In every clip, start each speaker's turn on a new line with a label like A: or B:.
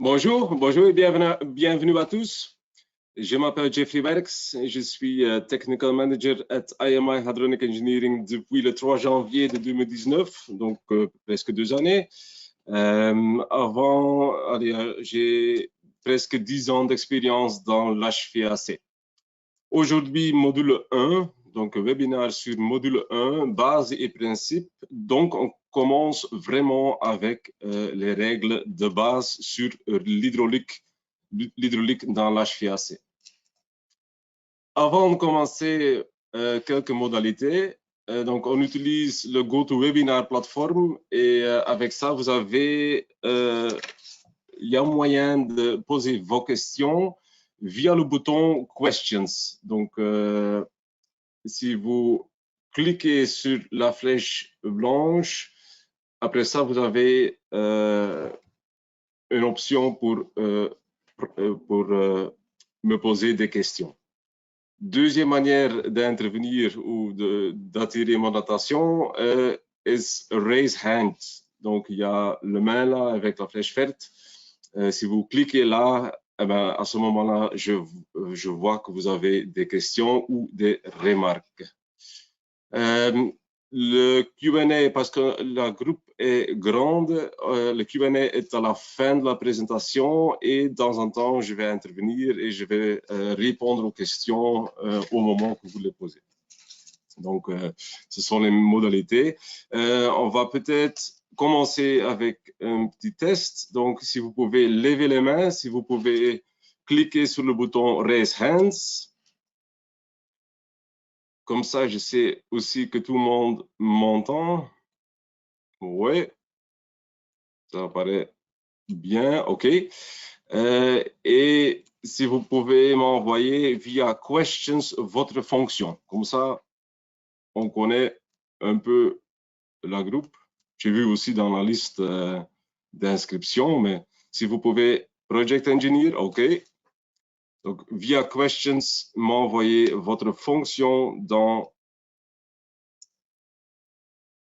A: Bonjour, bonjour et bienvenue à tous. Je m'appelle Jeffrey Berks et je suis Technical Manager at IMI Hadronic Engineering depuis le 3 janvier de 2019, donc presque 2 années. J'ai presque 10 ans d'expérience dans l'HVAC. Aujourd'hui, module 1, donc webinaire sur module 1, base et principes. Donc, on commence vraiment avec les règles de base sur l'hydraulique dans l'HVAC. Avant de commencer, quelques modalités. Donc, on utilise le GoToWebinar plateforme et avec ça, il y a moyen de poser vos questions via le bouton Questions. Donc, si vous cliquez sur la flèche blanche, après ça, vous avez une option pour me poser des questions. Deuxième manière d'intervenir ou d'attirer mon attention est Raise Hand. Donc, il y a le main là avec la flèche verte. Si vous cliquez là, eh ben, à ce moment-là, je vois que vous avez des questions ou des remarques. Le Q&A, parce que la groupe est grande, le Q&A est à la fin de la présentation et de temps en temps, je vais intervenir et je vais répondre aux questions au moment que vous les posez. Donc, ce sont les modalités. On va peut-être commencer avec un petit test. Donc, si vous pouvez lever les mains, si vous pouvez cliquer sur le bouton Raise Hands. Comme ça, je sais aussi que tout le monde m'entend. Oui, ça paraît bien, OK. Et si vous pouvez m'envoyer via Questions votre fonction. Comme ça, on connaît un peu la groupe. J'ai vu aussi dans la liste d'inscription, mais si vous pouvez Project Engineer, OK. Donc, via Questions, m'envoyer votre fonction dans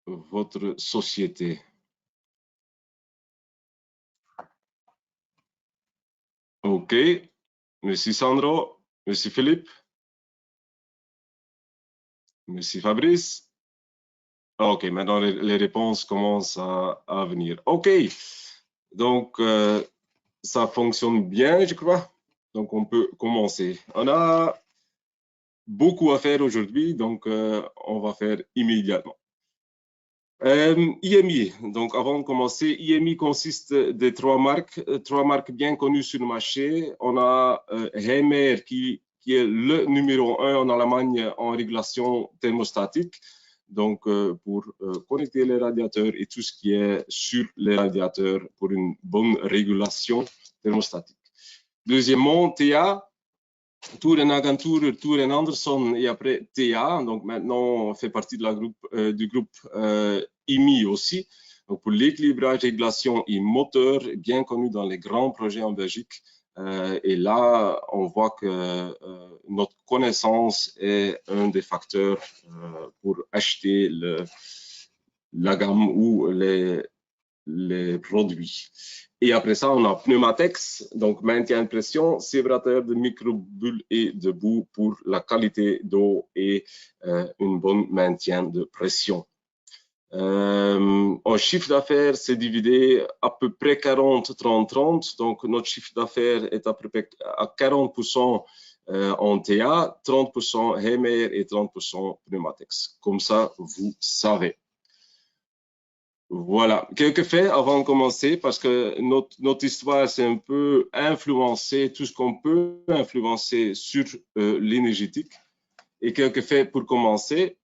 A: votre société. OK. Merci Sandro. Merci Philippe. Merci Fabrice. OK, maintenant les réponses commencent à venir. OK. Donc, ça fonctionne bien, je crois. Donc, on peut commencer. On a beaucoup à faire aujourd'hui, donc on va faire immédiatement. IMI, donc avant de commencer, IMI consiste de trois marques bien connues sur le marché. On a Heimer qui est le numéro 1 en Allemagne en régulation thermostatique, donc pour connecter les radiateurs et tout ce qui est sur les radiateurs pour une bonne régulation thermostatique. Deuxièmement, TA, Tour en Agentur, Tour en Anderson et après TA. Donc maintenant, on fait partie de du groupe IMI aussi. Donc pour l'équilibrage, régulation et moteur, bien connu dans les grands projets en Belgique. Et là, on voit que notre connaissance est un des facteurs pour acheter la gamme ou les produits. Et après ça, on a Pneumatex, donc maintien de pression, séparateur de microbulles et de boue pour la qualité d'eau et un bon maintien de pression. En chiffre d'affaires, c'est divisé à peu près 40-30-30. Donc, notre chiffre d'affaires est à peu près à 40% en TA, 30% Heimer et 30% Pneumatex. Comme ça, vous savez. Voilà, quelques faits avant de commencer, parce que notre histoire, c'est un peu influencer tout ce qu'on peut influencer sur l'énergétique. Et quelques faits pour commencer.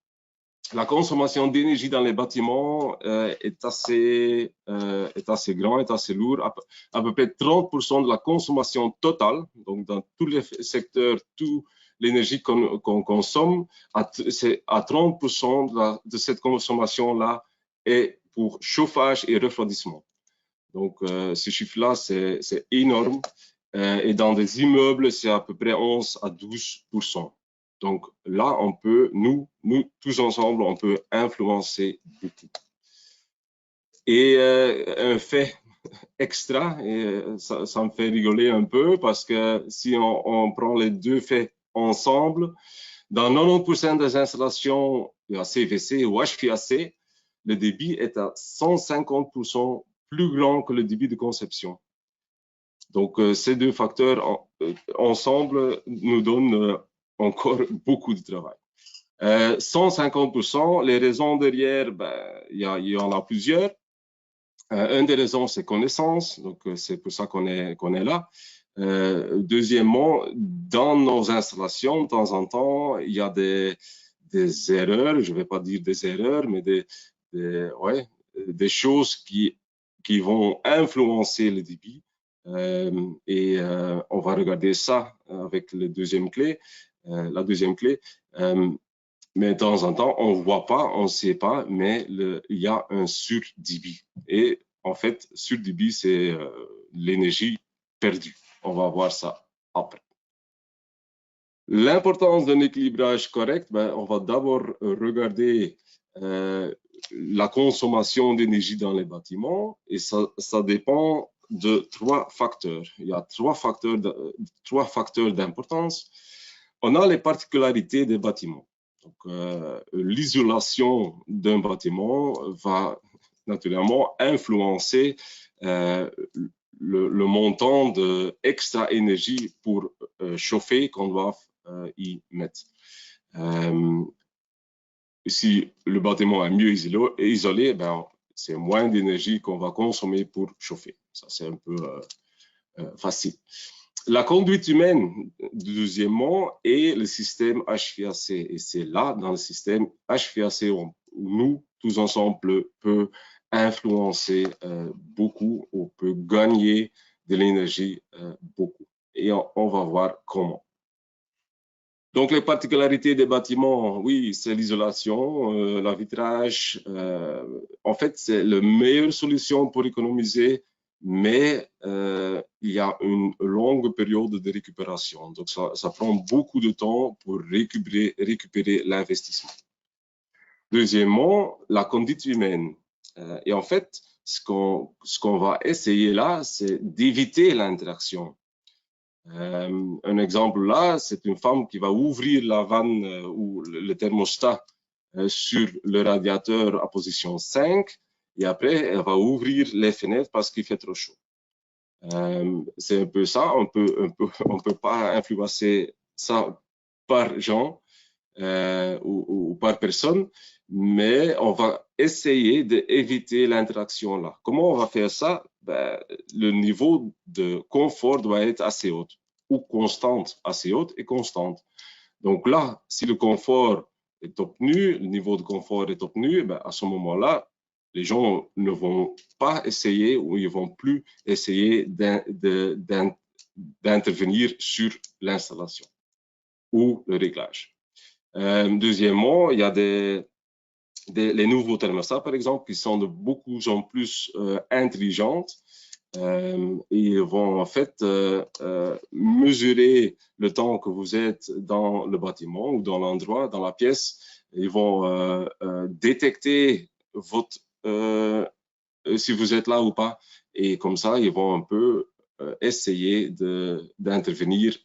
A: La consommation d'énergie dans les bâtiments est assez grand, est assez lourd. À peu près 30% de la consommation totale, donc dans tous les secteurs, toute l'énergie qu'on consomme, c'est à 30% de cette consommation-là est pour chauffage et refroidissement. Donc, ce chiffre-là, c'est énorme. Et dans des immeubles, c'est à peu près 11 à 12%. Donc là, on peut, nous tous ensemble, on peut influencer beaucoup. Et un fait extra et ça me fait rigoler un peu parce que si on prend les deux faits ensemble, dans 90% des installations à CVC ou HVAC, le débit est à 150% plus grand que le débit de conception. Donc, ces deux facteurs ensemble nous donnent encore beaucoup de travail. 150%, les raisons derrière, il y en a plusieurs. Une des raisons, c'est connaissance, donc c'est pour ça qu'on est là. Deuxièmement, dans nos installations, de temps en temps, il y a des erreurs, je ne vais pas dire des erreurs, mais des choses qui vont influencer le débit. On va regarder ça avec la deuxième clé. Mais de temps en temps, on ne voit pas, on ne sait pas, mais il y a un surdébit. Et en fait, surdébit, c'est l'énergie perdue. On va voir ça après. L'importance d'un équilibrage correct, on va d'abord regarder la consommation d'énergie dans les bâtiments et ça dépend de trois facteurs. Il y a trois facteurs d'importance. On a les particularités des bâtiments. Donc, l'isolation d'un bâtiment va naturellement influencer le montant d'extra énergie pour chauffer qu'on doit y mettre. Si le bâtiment est mieux isolé, c'est moins d'énergie qu'on va consommer pour chauffer. Ça, c'est un peu facile. La conduite humaine, deuxièmement, et le système HVAC. Et c'est là, dans le système HVAC, où nous, tous ensemble, peut influencer beaucoup, on peut gagner de l'énergie beaucoup. Et on va voir comment. Donc, les particularités des bâtiments, oui, c'est l'isolation, la vitrage. En fait, c'est la meilleure solution pour économiser, mais il y a une longue période de récupération. Donc, ça prend beaucoup de temps pour récupérer l'investissement. Deuxièmement, la conduite humaine. Et en fait, ce qu'on va essayer là, c'est d'éviter l'interaction. Un exemple là, c'est une femme qui va ouvrir la vanne ou le thermostat sur le radiateur à position 5 et après, elle va ouvrir les fenêtres parce qu'il fait trop chaud. C'est un peu ça, on peut pas influencer ça par gens ou par personne, mais on va essayer d'éviter l'interaction là. Comment on va faire ça? Le niveau de confort doit être assez haut ou constante, assez haute et constante. Donc là, si le confort est obtenu, le niveau de confort est obtenu, à ce moment-là, les gens ne vont pas essayer ou ils vont plus essayer d'intervenir sur l'installation ou le réglage. Deuxièmement, il y a les nouveaux thermostats, par exemple, qui sont de beaucoup en plus intelligentes. Ils vont en fait mesurer le temps que vous êtes dans le bâtiment ou dans l'endroit, dans la pièce. Ils vont détecter si vous êtes là ou pas. Et comme ça, ils vont un peu essayer d'intervenir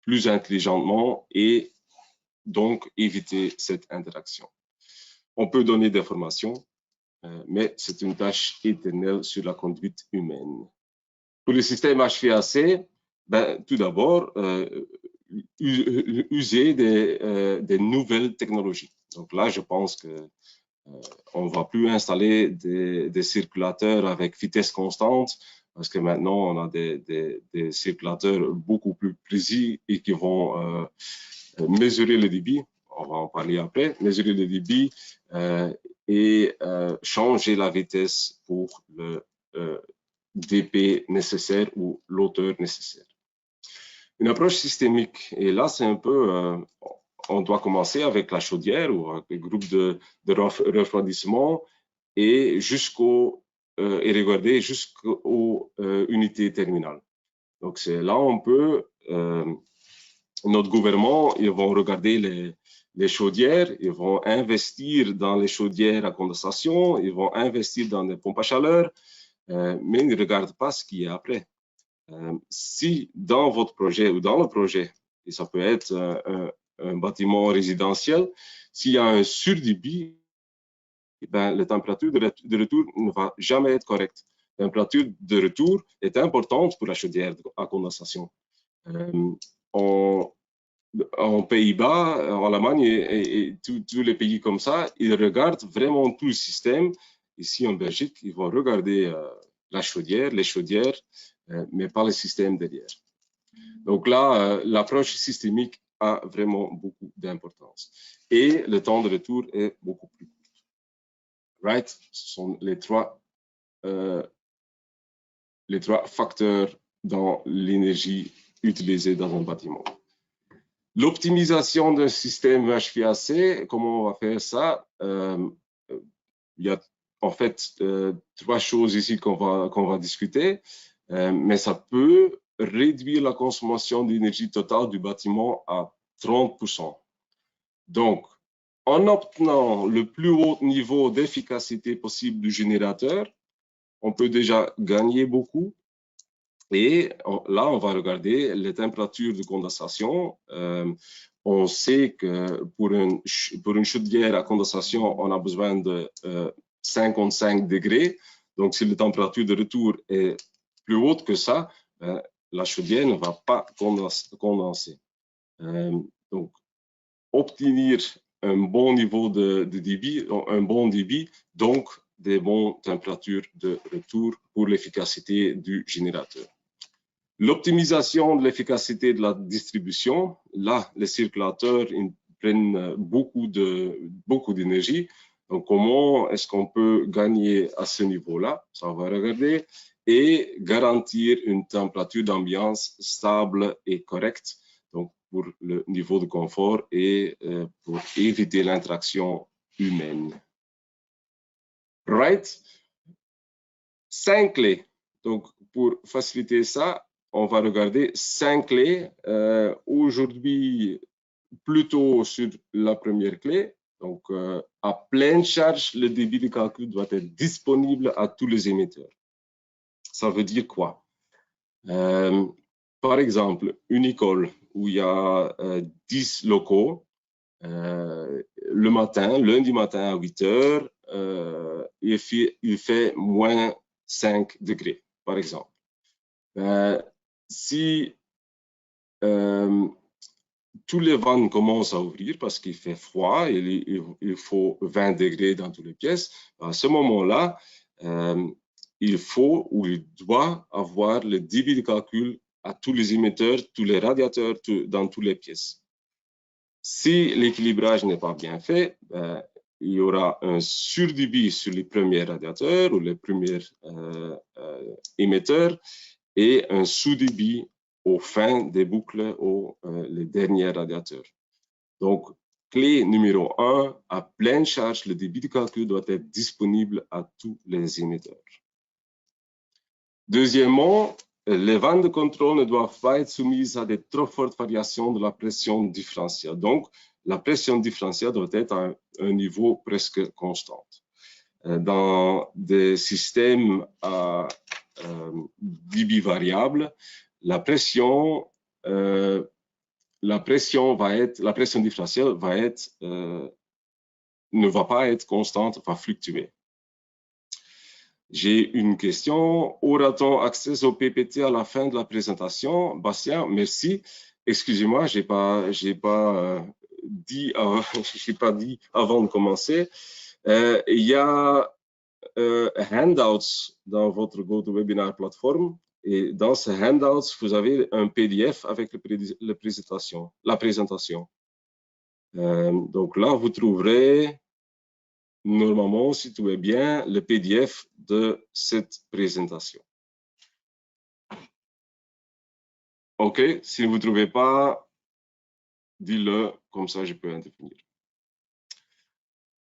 A: plus intelligemment et donc éviter cette interaction. On peut donner des formations, mais c'est une tâche éternelle sur la conduite humaine. Pour le système HVAC, tout d'abord, user des nouvelles technologies. Donc là, je pense que on ne va plus installer des circulateurs avec vitesse constante, parce que maintenant, on a des circulateurs beaucoup plus précis et qui vont mesurer le débit. On va en parler après, mesurer le débit et changer la vitesse pour le dP nécessaire ou l'auteur nécessaire. Une approche systémique, et là c'est un peu, on doit commencer avec la chaudière ou avec le groupe de refroidissement et regarder jusqu'aux unités terminales. Donc c'est là on peut, notre gouvernement, ils vont regarder les chaudières, ils vont investir dans les chaudières à condensation, ils vont investir dans des pompes à chaleur. mais ne regarde pas ce qui est après. Si dans votre projet ou dans le projet, et ça peut être un bâtiment résidentiel, s'il y a un surdébit, ben, la température de retour ne va jamais être correcte. La température de retour est importante pour la chaudière à condensation. En Pays-Bas, en Allemagne et tous les pays comme ça, ils regardent vraiment tout le système. Ici en Belgique, ils vont regarder la chaudière, les chaudières, mais pas le système derrière. Donc là, l'approche systémique a vraiment beaucoup d'importance. Et le temps de retour est beaucoup plus court. Right? Ce sont les trois facteurs dans l'énergie utilisée dans un bâtiment. L'optimisation d'un système HVAC, comment on va faire ça? Il y a en fait trois choses ici qu'on va discuter, mais ça peut réduire la consommation d'énergie totale du bâtiment à 30%. Donc, en obtenant le plus haut niveau d'efficacité possible du générateur, on peut déjà gagner beaucoup. Et là, on va regarder les températures de condensation. On sait que pour une chaudière à condensation, on a besoin de 55 degrés. Donc, si la température de retour est plus haute que ça, la chaudière ne va pas condenser. Donc, obtenir un bon niveau de débit, un bon débit, donc des bonnes températures de retour pour l'efficacité du générateur. L'optimisation de l'efficacité de la distribution, là, les circulateurs ils prennent beaucoup d'énergie. Donc, comment est-ce qu'on peut gagner à ce niveau-là? Ça, on va regarder. Et garantir une température d'ambiance stable et correcte, donc pour le niveau de confort et pour éviter l'interaction humaine. Right? 5 clés. Donc, pour faciliter ça, on va regarder 5 clés. Aujourd'hui, plutôt sur la première clé. Donc, à pleine charge, le débit de calcul doit être disponible à tous les émetteurs. Ça veut dire quoi? Par exemple, une école où il y a 10 locaux, le matin, lundi matin à 8 heures, il fait moins 5 degrés, par exemple. Si tous les vannes commencent à ouvrir parce qu'il fait froid, il faut 20 degrés dans toutes les pièces, à ce moment-là, il faut ou il doit avoir le débit de calcul à tous les émetteurs, tous les radiateurs, dans toutes les pièces. Si l'équilibrage n'est pas bien fait, il y aura un surdébit sur les premiers radiateurs ou les premiers émetteurs et un sous-débit aux fins des boucles aux les derniers radiateurs. Donc, clé numéro 1, à pleine charge, le débit de calcul doit être disponible à tous les émetteurs. Deuxièmement, les vannes de contrôle ne doivent pas être soumises à des trop fortes variations de la pression différentielle. Donc, la pression différentielle doit être à un niveau presque constant. Dans des systèmes à débit variable, la pression différentielle ne va pas être constante, va fluctuer. J'ai une question. Aura-t-on accès au PPT à la fin de la présentation? Bastien, merci. Excusez-moi, j'ai pas dit avant de commencer. Il y a handouts dans votre GoToWebinar plateforme. Et dans ce handouts, vous avez un PDF avec la présentation. Donc là, vous trouverez normalement, si tout est bien, le PDF de cette présentation. OK, si vous ne trouvez pas, dis-le, comme ça je peux intervenir.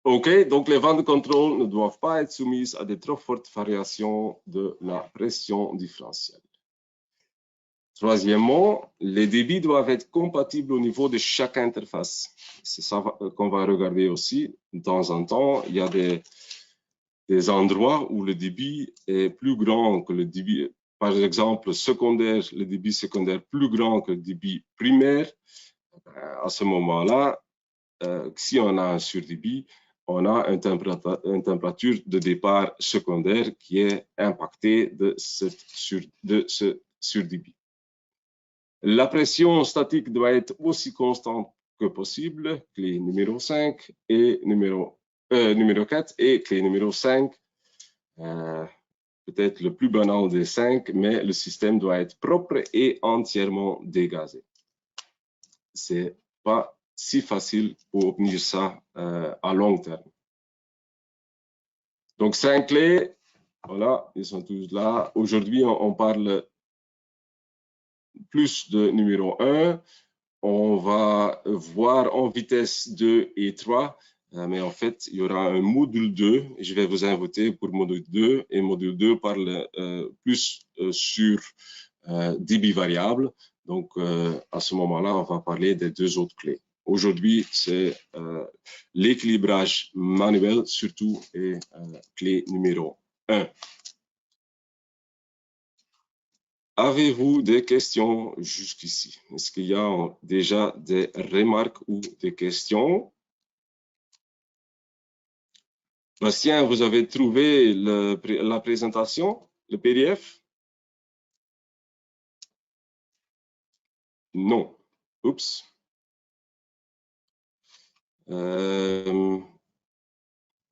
A: OK, donc les vannes de contrôle ne doivent pas être soumises à de trop fortes variations de la pression différentielle. Troisièmement, les débits doivent être compatibles au niveau de chaque interface. C'est ça qu'on va regarder aussi. De temps en temps, il y a des des endroits où le débit est plus grand que le débit, par exemple secondaire, le débit secondaire plus grand que le débit primaire, à ce moment-là, si on a un surdébit, on a une température de départ secondaire qui est impactée de ce surdébit. La pression statique doit être aussi constante que possible, clé numéro 5 et numéro 4 et clé numéro 5, peut-être le plus banal des 5, mais le système doit être propre et entièrement dégazé. C'est pas si facile pour obtenir ça à long terme. Donc 5 clés, voilà, ils sont tous là. Aujourd'hui, on parle plus de numéro 1. On va voir en vitesse 2 et 3, mais en fait, il y aura un module 2. Je vais vous inviter pour module 2. Et module 2 parle plus sur débit variable. Donc, à ce moment-là, on va parler des 2 autres clés. Aujourd'hui, c'est l'équilibrage manuel, surtout, et clé numéro 1. Avez-vous des questions jusqu'ici? Est-ce qu'il y a déjà des remarques ou des questions? Bastien, vous avez trouvé la présentation, le PDF? Non. Oups.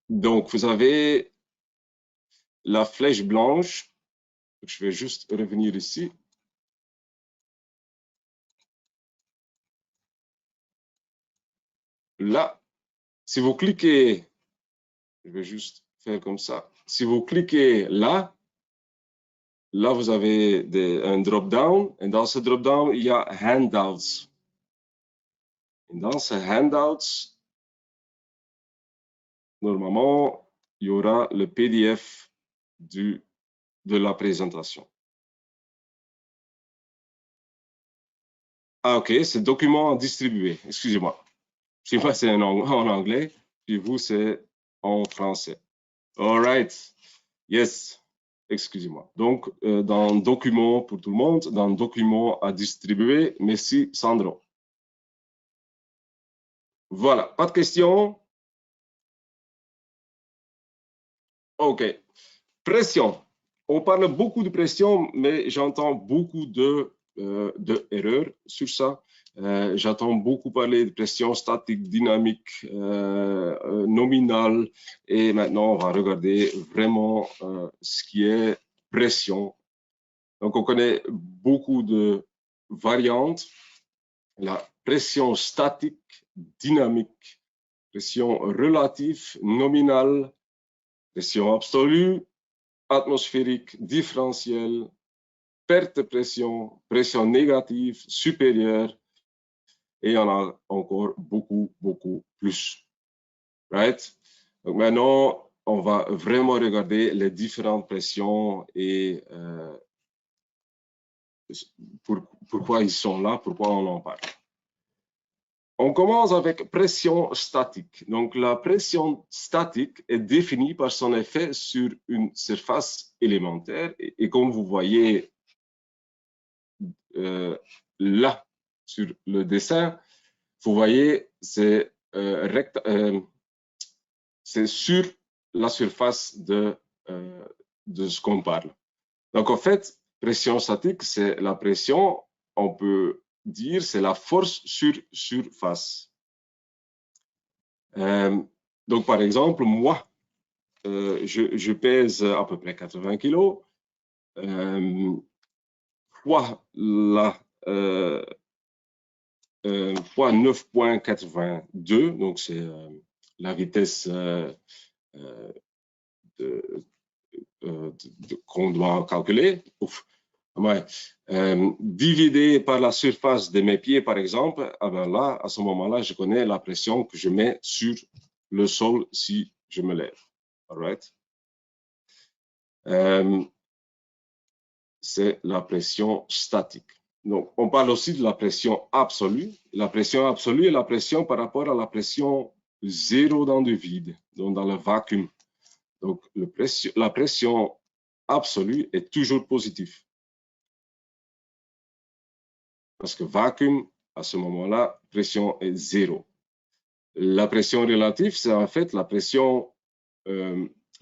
A: Donc, vous avez la flèche blanche. Je vais juste revenir ici. Là, si vous cliquez, je vais juste faire comme ça. Si vous cliquez là, vous avez un drop-down. Et dans ce drop-down, il y a Handouts. Et dans ce Handouts, normalement, il y aura le PDF de la présentation. Ah, OK, c'est document distribué. Excusez-moi. Je sais pas, c'est en anglais, puis vous, c'est en français. All right. Yes. Excusez-moi. Donc, dans document pour tout le monde, dans document à distribuer. Merci, Sandro. Voilà. Pas de questions? OK. Pression. On parle beaucoup de pression, mais j'entends beaucoup d'erreurs sur ça. J'entends beaucoup parler de pression statique, dynamique, nominale. Et maintenant, on va regarder vraiment ce qui est pression. Donc, on connaît beaucoup de variantes. La pression statique, dynamique, pression relative, nominale, pression absolue, atmosphérique, différentielle, perte de pression, pression négative, supérieure, et il y en a encore beaucoup, beaucoup plus. Right? Donc maintenant, on va vraiment regarder les différentes pressions et pourquoi ils sont là, pourquoi on en parle. On commence avec pression statique. Donc, la pression statique est définie par son effet sur une surface élémentaire. Et comme vous voyez là, sur le dessin, vous voyez, c'est sur la surface de ce qu'on parle. Donc, en fait, pression statique, c'est la pression, on peut dire, c'est la force sur surface. Donc, par exemple, moi, je pèse à peu près 80 kg, fois 9,82, donc c'est la vitesse qu'on doit calculer. Ouf. Ouais. Divisé par la surface de mes pieds, par exemple, ah ben là, à ce moment-là, je connais la pression que je mets sur le sol si je me lève. All right? C'est la pression statique. Donc, on parle aussi de la pression absolue. La pression absolue est la pression par rapport à la pression zéro dans le vide, donc dans le vacuum. Donc, la pression absolue est toujours positive. Parce que vacuum, à ce moment-là, pression est 0. La pression relative, c'est en fait la pression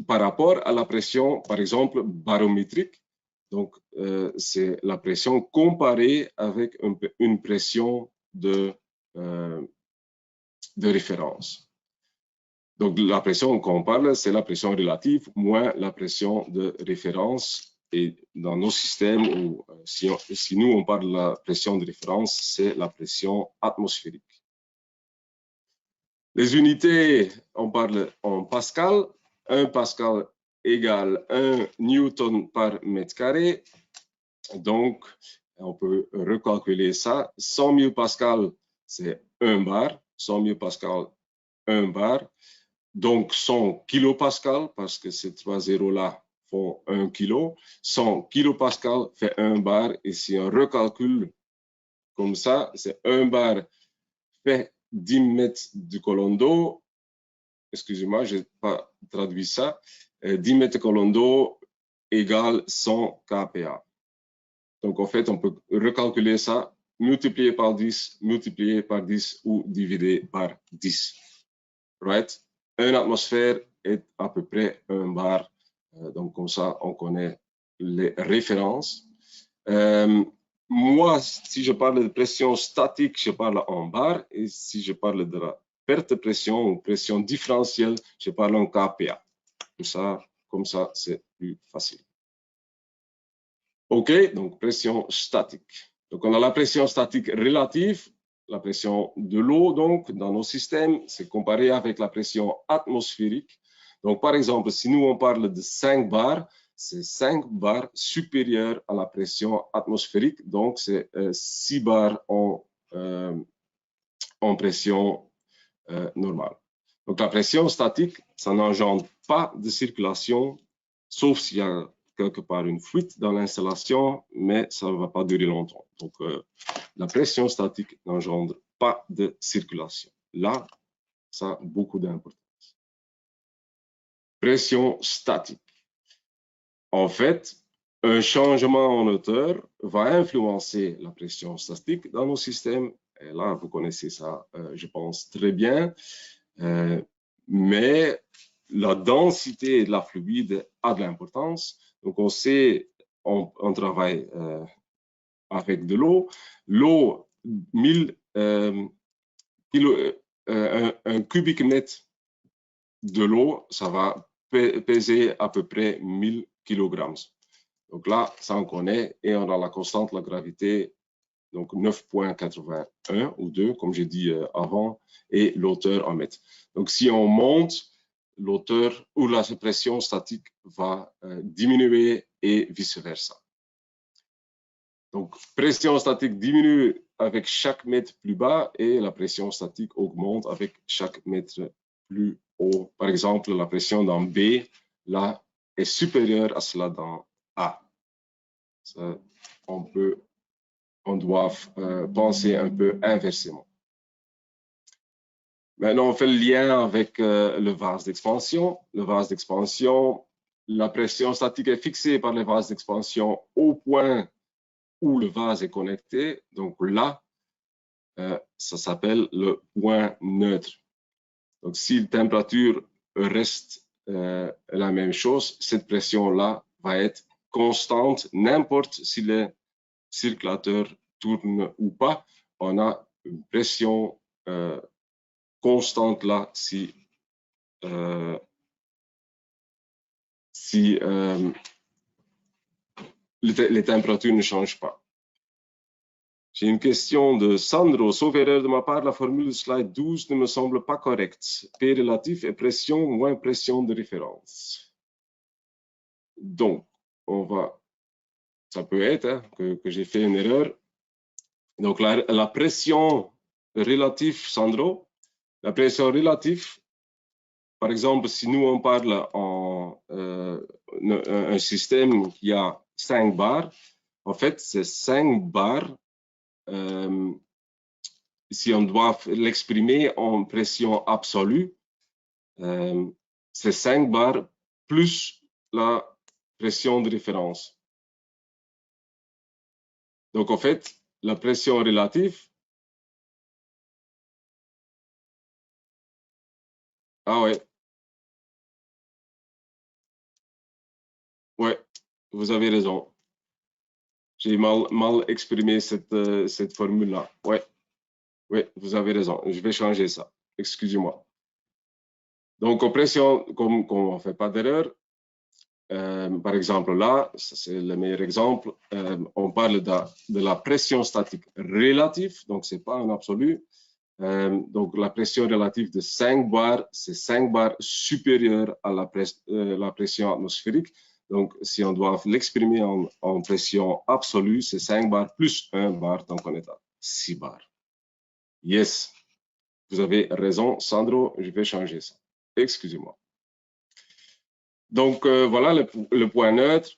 A: par rapport à la pression, par exemple, barométrique. Donc, c'est la pression comparée avec une pression de référence. Donc, la pression qu'on parle, c'est la pression relative moins la pression de référence. Et dans nos systèmes, où, si nous, on parle de la pression de référence, c'est la pression atmosphérique. Les unités, on parle en pascal. 1 pascal égale 1 newton par mètre carré. Donc, on peut recalculer ça. 100 000 pascal, c'est 1 bar. 100 000 pascal, 1 bar. Donc, 100 kilopascal, parce que ces 3 zéros-là font 1 kilo. 100 kilopascal fait 1 bar. Et si on recalcule comme ça, c'est 1 bar fait 10 mètres de colonne d'eau. Excusez-moi, je n'ai pas traduit ça. 10 mètres de colonne d'eau égale 100 kPa. Donc, en fait, on peut recalculer ça, multiplier par 10, multiplier par 10 ou diviser par 10. Right? Une atmosphère est à peu près 1 bar. Donc, comme ça, on connaît les références. Moi, si je parle de pression statique, je parle en bar. Et si je parle de la perte de pression ou pression différentielle, je parle en kPa. Comme ça, c'est plus facile. OK, donc pression statique. Donc, on a la pression statique relative, la pression de l'eau, donc, dans nos systèmes, c'est comparé avec la pression atmosphérique. Donc, par exemple, si nous, on parle de 5 bars, c'est 5 bars supérieurs à la pression atmosphérique. Donc, c'est 6 bars en pression normale. Donc, la pression statique, ça n'engendre pas de circulation, sauf s'il y a quelque part une fuite dans l'installation, mais ça ne va pas durer longtemps. Donc, la pression statique n'engendre pas de circulation. Là, ça a beaucoup d'importance. Pression statique. En fait, un changement en hauteur va influencer la pression statique dans nos systèmes. Et là, vous connaissez ça, je pense, très bien. Mais la densité de la fluide a de l'importance. Donc, on sait, on travaille avec de l'eau. L'eau, 1000 un cubique mètre de l'eau, ça va peser à peu près 1000 kg. Donc là, ça on connaît et on a la constante de la gravité, donc 9,81 ou 2, comme j'ai dit avant, et l'hauteur en mètres. Donc si on monte, l'hauteur ou la pression statique va diminuer et vice-versa. Donc, pression statique diminue avec chaque mètre plus bas et la pression statique augmente avec chaque mètre plus haut. Par exemple, la pression dans B, là, est supérieure à cela dans A. Ça, on doit penser un peu inversement. Maintenant, on fait le lien avec le vase d'expansion. Le vase d'expansion, la pression statique est fixée par le vase d'expansion au point où le vase est connecté. Donc là, ça s'appelle le point neutre. Donc si la température reste la même chose, cette pression-là va être constante, n'importe si le circulateur tourne ou pas. On a une pression constante là si les températures ne changent pas. J'ai une question de Sandro. Sauf erreur de ma part, la formule de slide 12 ne me semble pas correcte. P relatif est pression moins pression de référence. Donc, ça peut être hein, que j'ai fait une erreur. Donc, la pression relative, Sandro, la pression relative, par exemple, si nous on parle en un système qui a 5 bars, en fait, c'est 5 bars. Si on doit l'exprimer en pression absolue, c'est 5 bars plus la pression de référence. Donc, en fait, la pression relative, ah ouais, ouais, vous avez raison. J'ai mal exprimé cette formule-là. Ouais, ouais, vous avez raison. Je vais changer ça. Excusez-moi. Donc, en pression, comme on ne fait pas d'erreur, par exemple là, c'est le meilleur exemple, on parle de la pression statique relative, donc ce n'est pas un absolu. Donc la pression relative de 5 bars, c'est 5 bars supérieure à la pression atmosphérique. Donc si on doit l'exprimer en pression absolue, c'est 5 bars plus 1 bar, donc on est à 6 bars. Yes, vous avez raison, Sandro, je vais changer ça. Excusez-moi. Donc, voilà le point neutre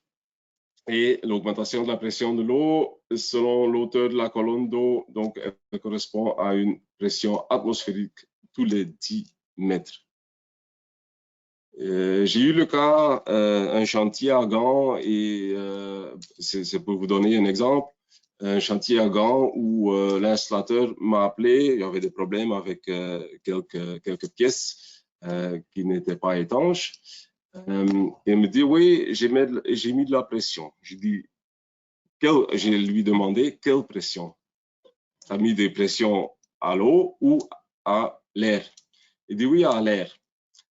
A: et l'augmentation de la pression de l'eau. Selon l'auteur de la colonne d'eau, donc, elle correspond à une pression atmosphérique tous les 10 mètres. J'ai eu le cas, un chantier à Gand, et c'est pour vous donner un exemple, un chantier à Gand où l'installateur m'a appelé, il y avait des problèmes avec quelques pièces qui n'étaient pas étanches. Il me dit, oui, j'ai mis de la pression. Je lui demandé quelle pression. Tu as mis des pressions à l'eau ou à l'air? Il dit, oui, à l'air.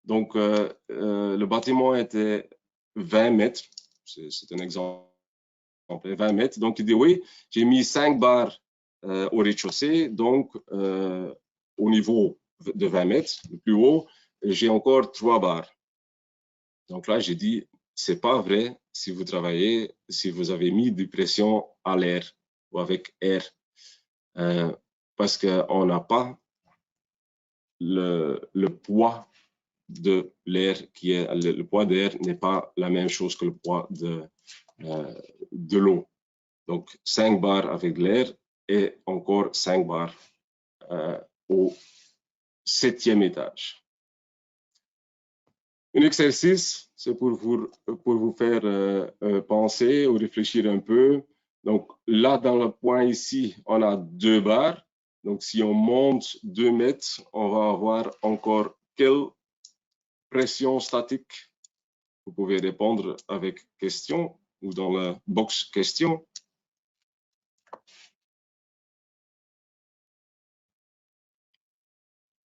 A: Donc, le bâtiment était 20 mètres. C'est un exemple. 20 mètres. Donc, il dit, oui, j'ai mis 5 bars au rez-de-chaussée. Donc, au niveau de 20 mètres, le plus haut, j'ai encore 3 bars. Donc là, j'ai dit, c'est pas vrai si vous travaillez, si vous avez mis de pression à l'air ou avec air, parce qu'on n'a pas le poids de l'air qui est, le poids d'air n'est pas la même chose que le poids de l'eau. Donc 5 bars avec l'air et encore 5 bars au 7e étage. Un exercice, c'est pour vous faire penser ou réfléchir un peu. Donc là, dans le point ici, on a 2 bars. Donc si on monte 2 mètres, on va avoir encore quelle pression statique? Vous pouvez répondre avec question ou dans la box question.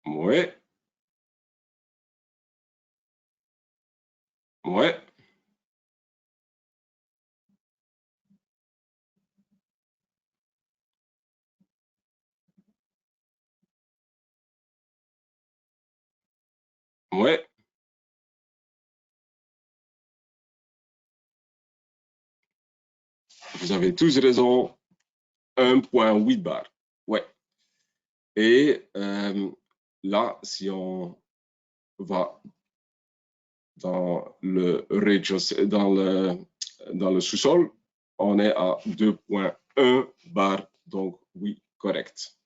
A: Ouais. Ouais. Ouais. Vous avez tous raison. 1,8 bar. Ouais. Et là, si on va dans le rez-de-chaussée, dans le sous-sol, on est à 2,1 bar. Donc, oui, correct.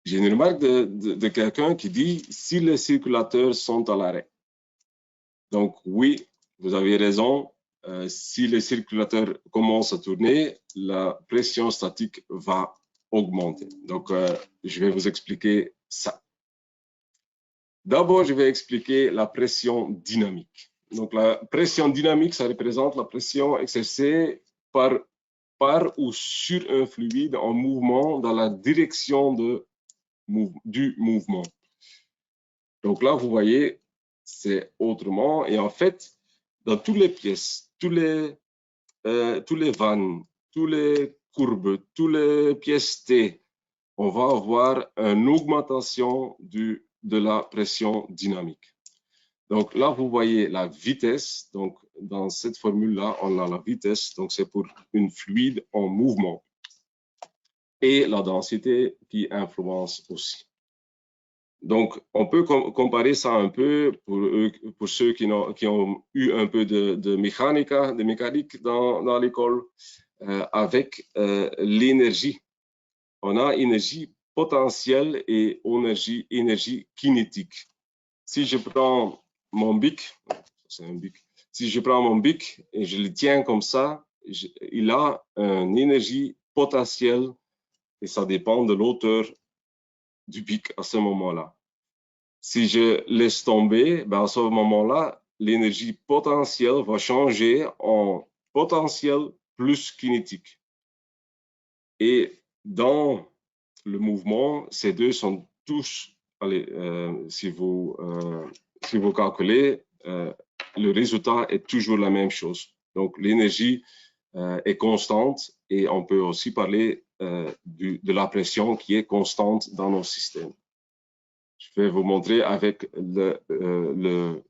A: J'ai une remarque de quelqu'un qui dit si les circulateurs sont à l'arrêt. Donc, oui, vous avez raison. Si les circulateurs commencent à tourner, la pression statique va augmenter. Donc, je vais vous expliquer ça. D'abord, je vais expliquer la pression dynamique. Donc, la pression dynamique, ça représente la pression exercée par ou sur un fluide en mouvement dans la direction du mouvement. Donc là, vous voyez, c'est autrement. Et en fait, dans toutes les pièces, tous les vannes, toutes les courbes, toutes les pièces T, on va avoir une augmentation de la pression dynamique. Donc là, vous voyez la vitesse. Donc, dans cette formule-là, on a la vitesse. Donc, c'est pour une fluide en mouvement. Et la densité qui influence aussi. Donc, on peut comparer ça un peu pour ceux qui ont eu un peu de mécanique dans l'école avec l'énergie. On a énergie potentielle et énergie kinétique. Si je prends mon bic, c'est un bic. Si je prends mon bic et je le tiens comme ça, il a une énergie potentielle et ça dépend de l'auteur du bic à ce moment-là. Si je laisse tomber, ben à ce moment-là, l'énergie potentielle va changer en potentiel plus kinétique. Et dans le mouvement, ces deux sont tous, allez, si vous calculez, le résultat est toujours la même chose. Donc, l'énergie est constante et on peut aussi parler de la pression qui est constante dans nos systèmes. Je vais vous montrer avec le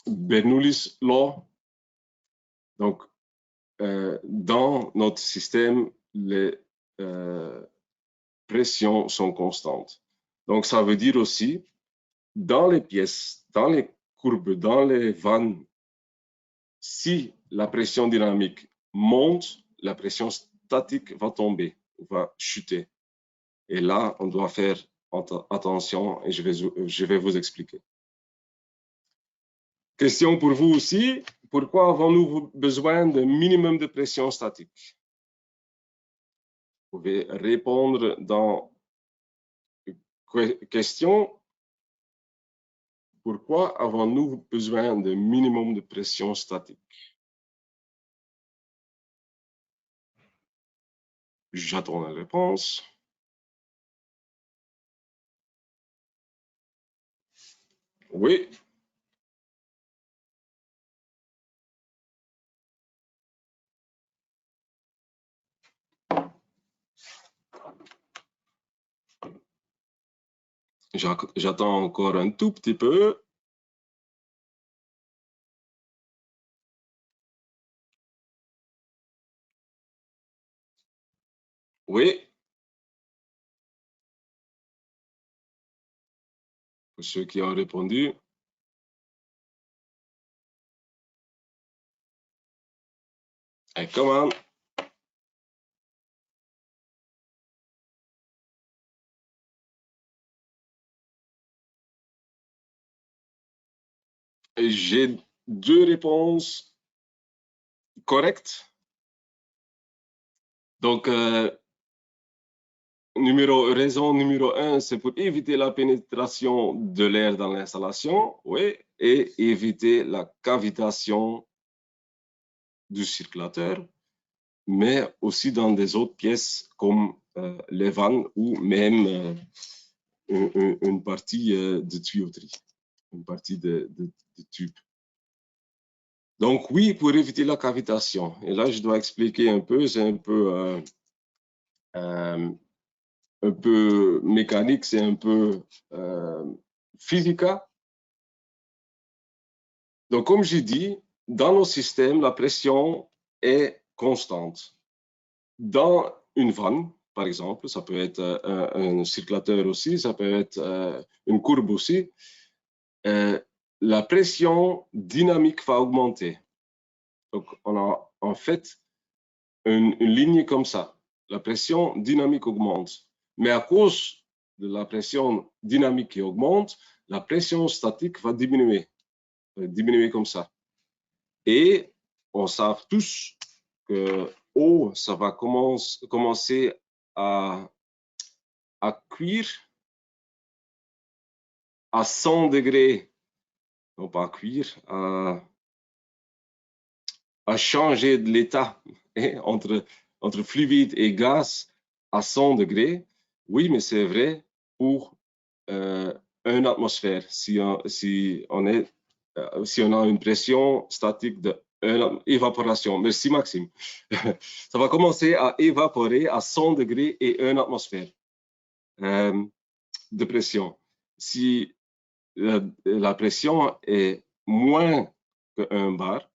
A: Bernoulli's Law. Donc, dans notre système, les pressions sont constantes. Donc, ça veut dire aussi, dans les pièces, dans les courbes, dans les vannes, si la pression dynamique monte, la pression statique va tomber, va chuter. Et là, on doit faire attention et je vais vous expliquer. Question pour vous aussi. Pourquoi avons-nous besoin d'un minimum de pression statique? Vous pouvez répondre dans question. Pourquoi avons-nous besoin d'un minimum de pression statique? J'attends la réponse. Oui. J'attends encore un tout petit peu. Oui. Pour ceux qui ont répondu. Et comment? J'ai deux réponses correctes. Donc, raison numéro 1, c'est pour éviter la pénétration de l'air dans l'installation, oui, et éviter la cavitation du circulateur, mais aussi dans des autres pièces comme les vannes ou même une partie de tuyauterie, une partie de tube. Donc oui, pour éviter la cavitation. Et là, je dois expliquer un peu, c'est un peu mécanique, c'est un peu physica. Donc, comme j'ai dit, dans nos systèmes, la pression est constante. Dans une vanne, par exemple, ça peut être un circulateur aussi, ça peut être une courbe aussi, la pression dynamique va augmenter. Donc, on a en fait une ligne comme ça. La pression dynamique augmente. Mais à cause de la pression dynamique qui augmente, la pression statique va diminuer comme ça. Et on sait tous que eau, ça va commencer à cuire à 100 degrés, non pas à cuire, à changer de l'état entre fluide et gaz à 100 degrés. Oui, mais c'est vrai pour une atmosphère. Si on a une pression statique de évaporation. Merci Maxime. Ça va commencer à évaporer à 100 degrés et 1 atmosphère de pression. Si la pression est moins que 1 bar,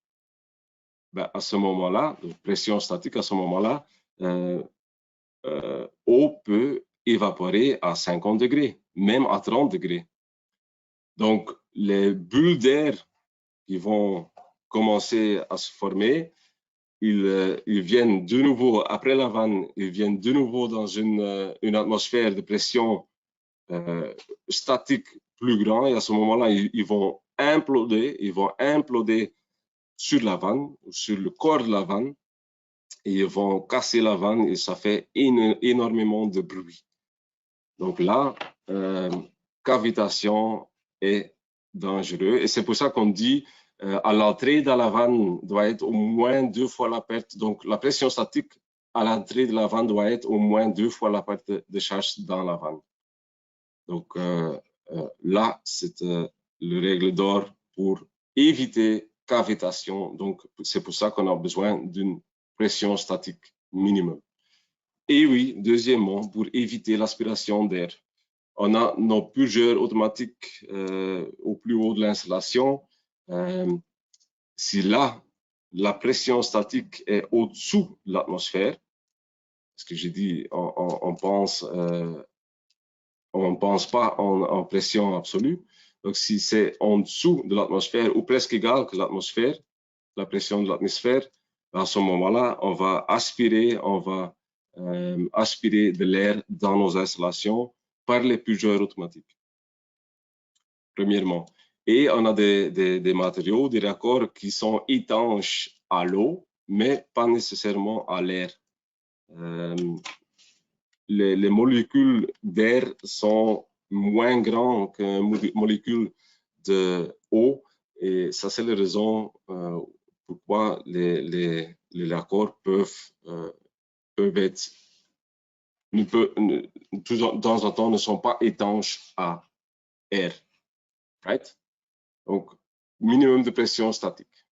A: ben à ce moment-là, de pression statique, à ce moment-là, eau peut évaporer à 50 degrés, même à 30 degrés. Donc, les bulles d'air qui vont commencer à se former, ils viennent de nouveau, après la vanne, ils viennent de nouveau dans une atmosphère de pression statique plus grande et à ce moment-là, ils vont imploder sur la vanne, sur le corps de la vanne, et ils vont casser la vanne et ça fait énormément de bruit. Donc là, cavitation est dangereux et c'est pour ça qu'on dit à l'entrée de la vanne doit être au moins 2 fois la perte. Donc la pression statique à l'entrée de la vanne doit être au moins 2 fois la perte de charge dans la vanne. Donc là, c'est le règle d'or pour éviter cavitation. Donc c'est pour ça qu'on a besoin d'une pression statique minimum. Et oui, deuxièmement, pour éviter l'aspiration d'air, on a nos purgeurs automatiques au plus haut de l'installation. Si là, la pression statique est au-dessous de l'atmosphère, ce que j'ai dit, on pense pas en pression absolue. Donc, si c'est en dessous de l'atmosphère ou presque égal que l'atmosphère, la pression de l'atmosphère, à ce moment-là, on va aspirer de l'air dans nos installations par les purgeurs automatiques, premièrement. Et on a des matériaux, des raccords qui sont étanches à l'eau, mais pas nécessairement à l'air. Les molécules d'air sont moins grandes qu'une molécule d'eau, et ça c'est la raison pourquoi les raccords peuvent être, de temps en temps, ne sont pas étanches à air. Right? Donc, minimum de pression statique.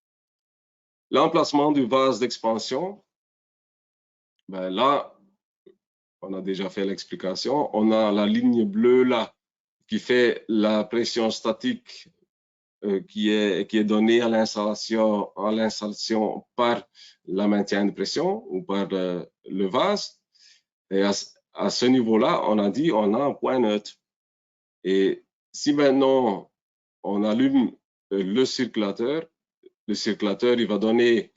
A: L'emplacement du vase d'expansion, ben là, on a déjà fait l'explication. On a la ligne bleue là qui fait la pression statique qui est donnée à l'installation par la maintien de pression ou par le vase. Et à ce niveau-là, on a dit on a un point neutre. Et si maintenant on allume le circulateur il va donner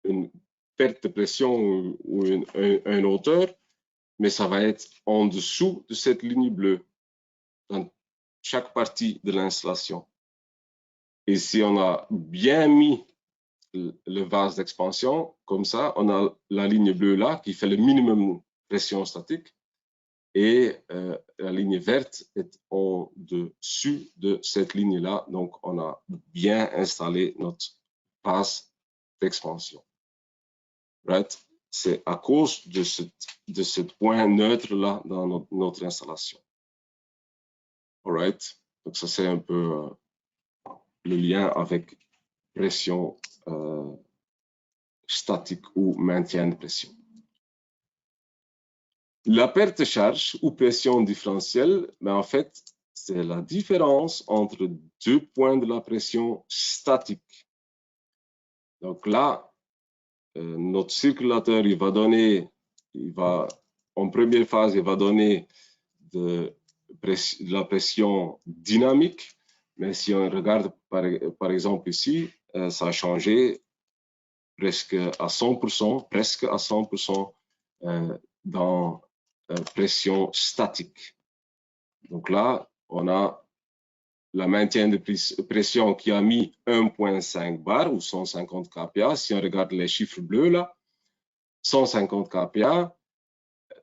A: une perte de pression ou une hauteur, mais ça va être en dessous de cette ligne bleue dans chaque partie de l'installation. Et si on a bien mis le vase d'expansion, comme ça, on a la ligne bleue là qui fait le minimum pression statique et la ligne verte est en dessus de cette ligne-là. Donc, on a bien installé notre vase d'expansion. Right? C'est à cause de ce point neutre-là dans notre installation. All right? Donc, ça, c'est un peu le lien avec pression statique ou maintien de pression. La perte de charge ou pression différentielle, ben en fait, c'est la différence entre deux points de la pression statique. Donc là, notre circulateur, en première phase, il va donner de la pression dynamique. Mais si on regarde, par exemple ici, ça a changé presque à 100%, dans pression statique. Donc là, on a la maintien de pression qui a mis 1,5 bar ou 150 kPa. Si on regarde les chiffres bleus là, 150 kPa.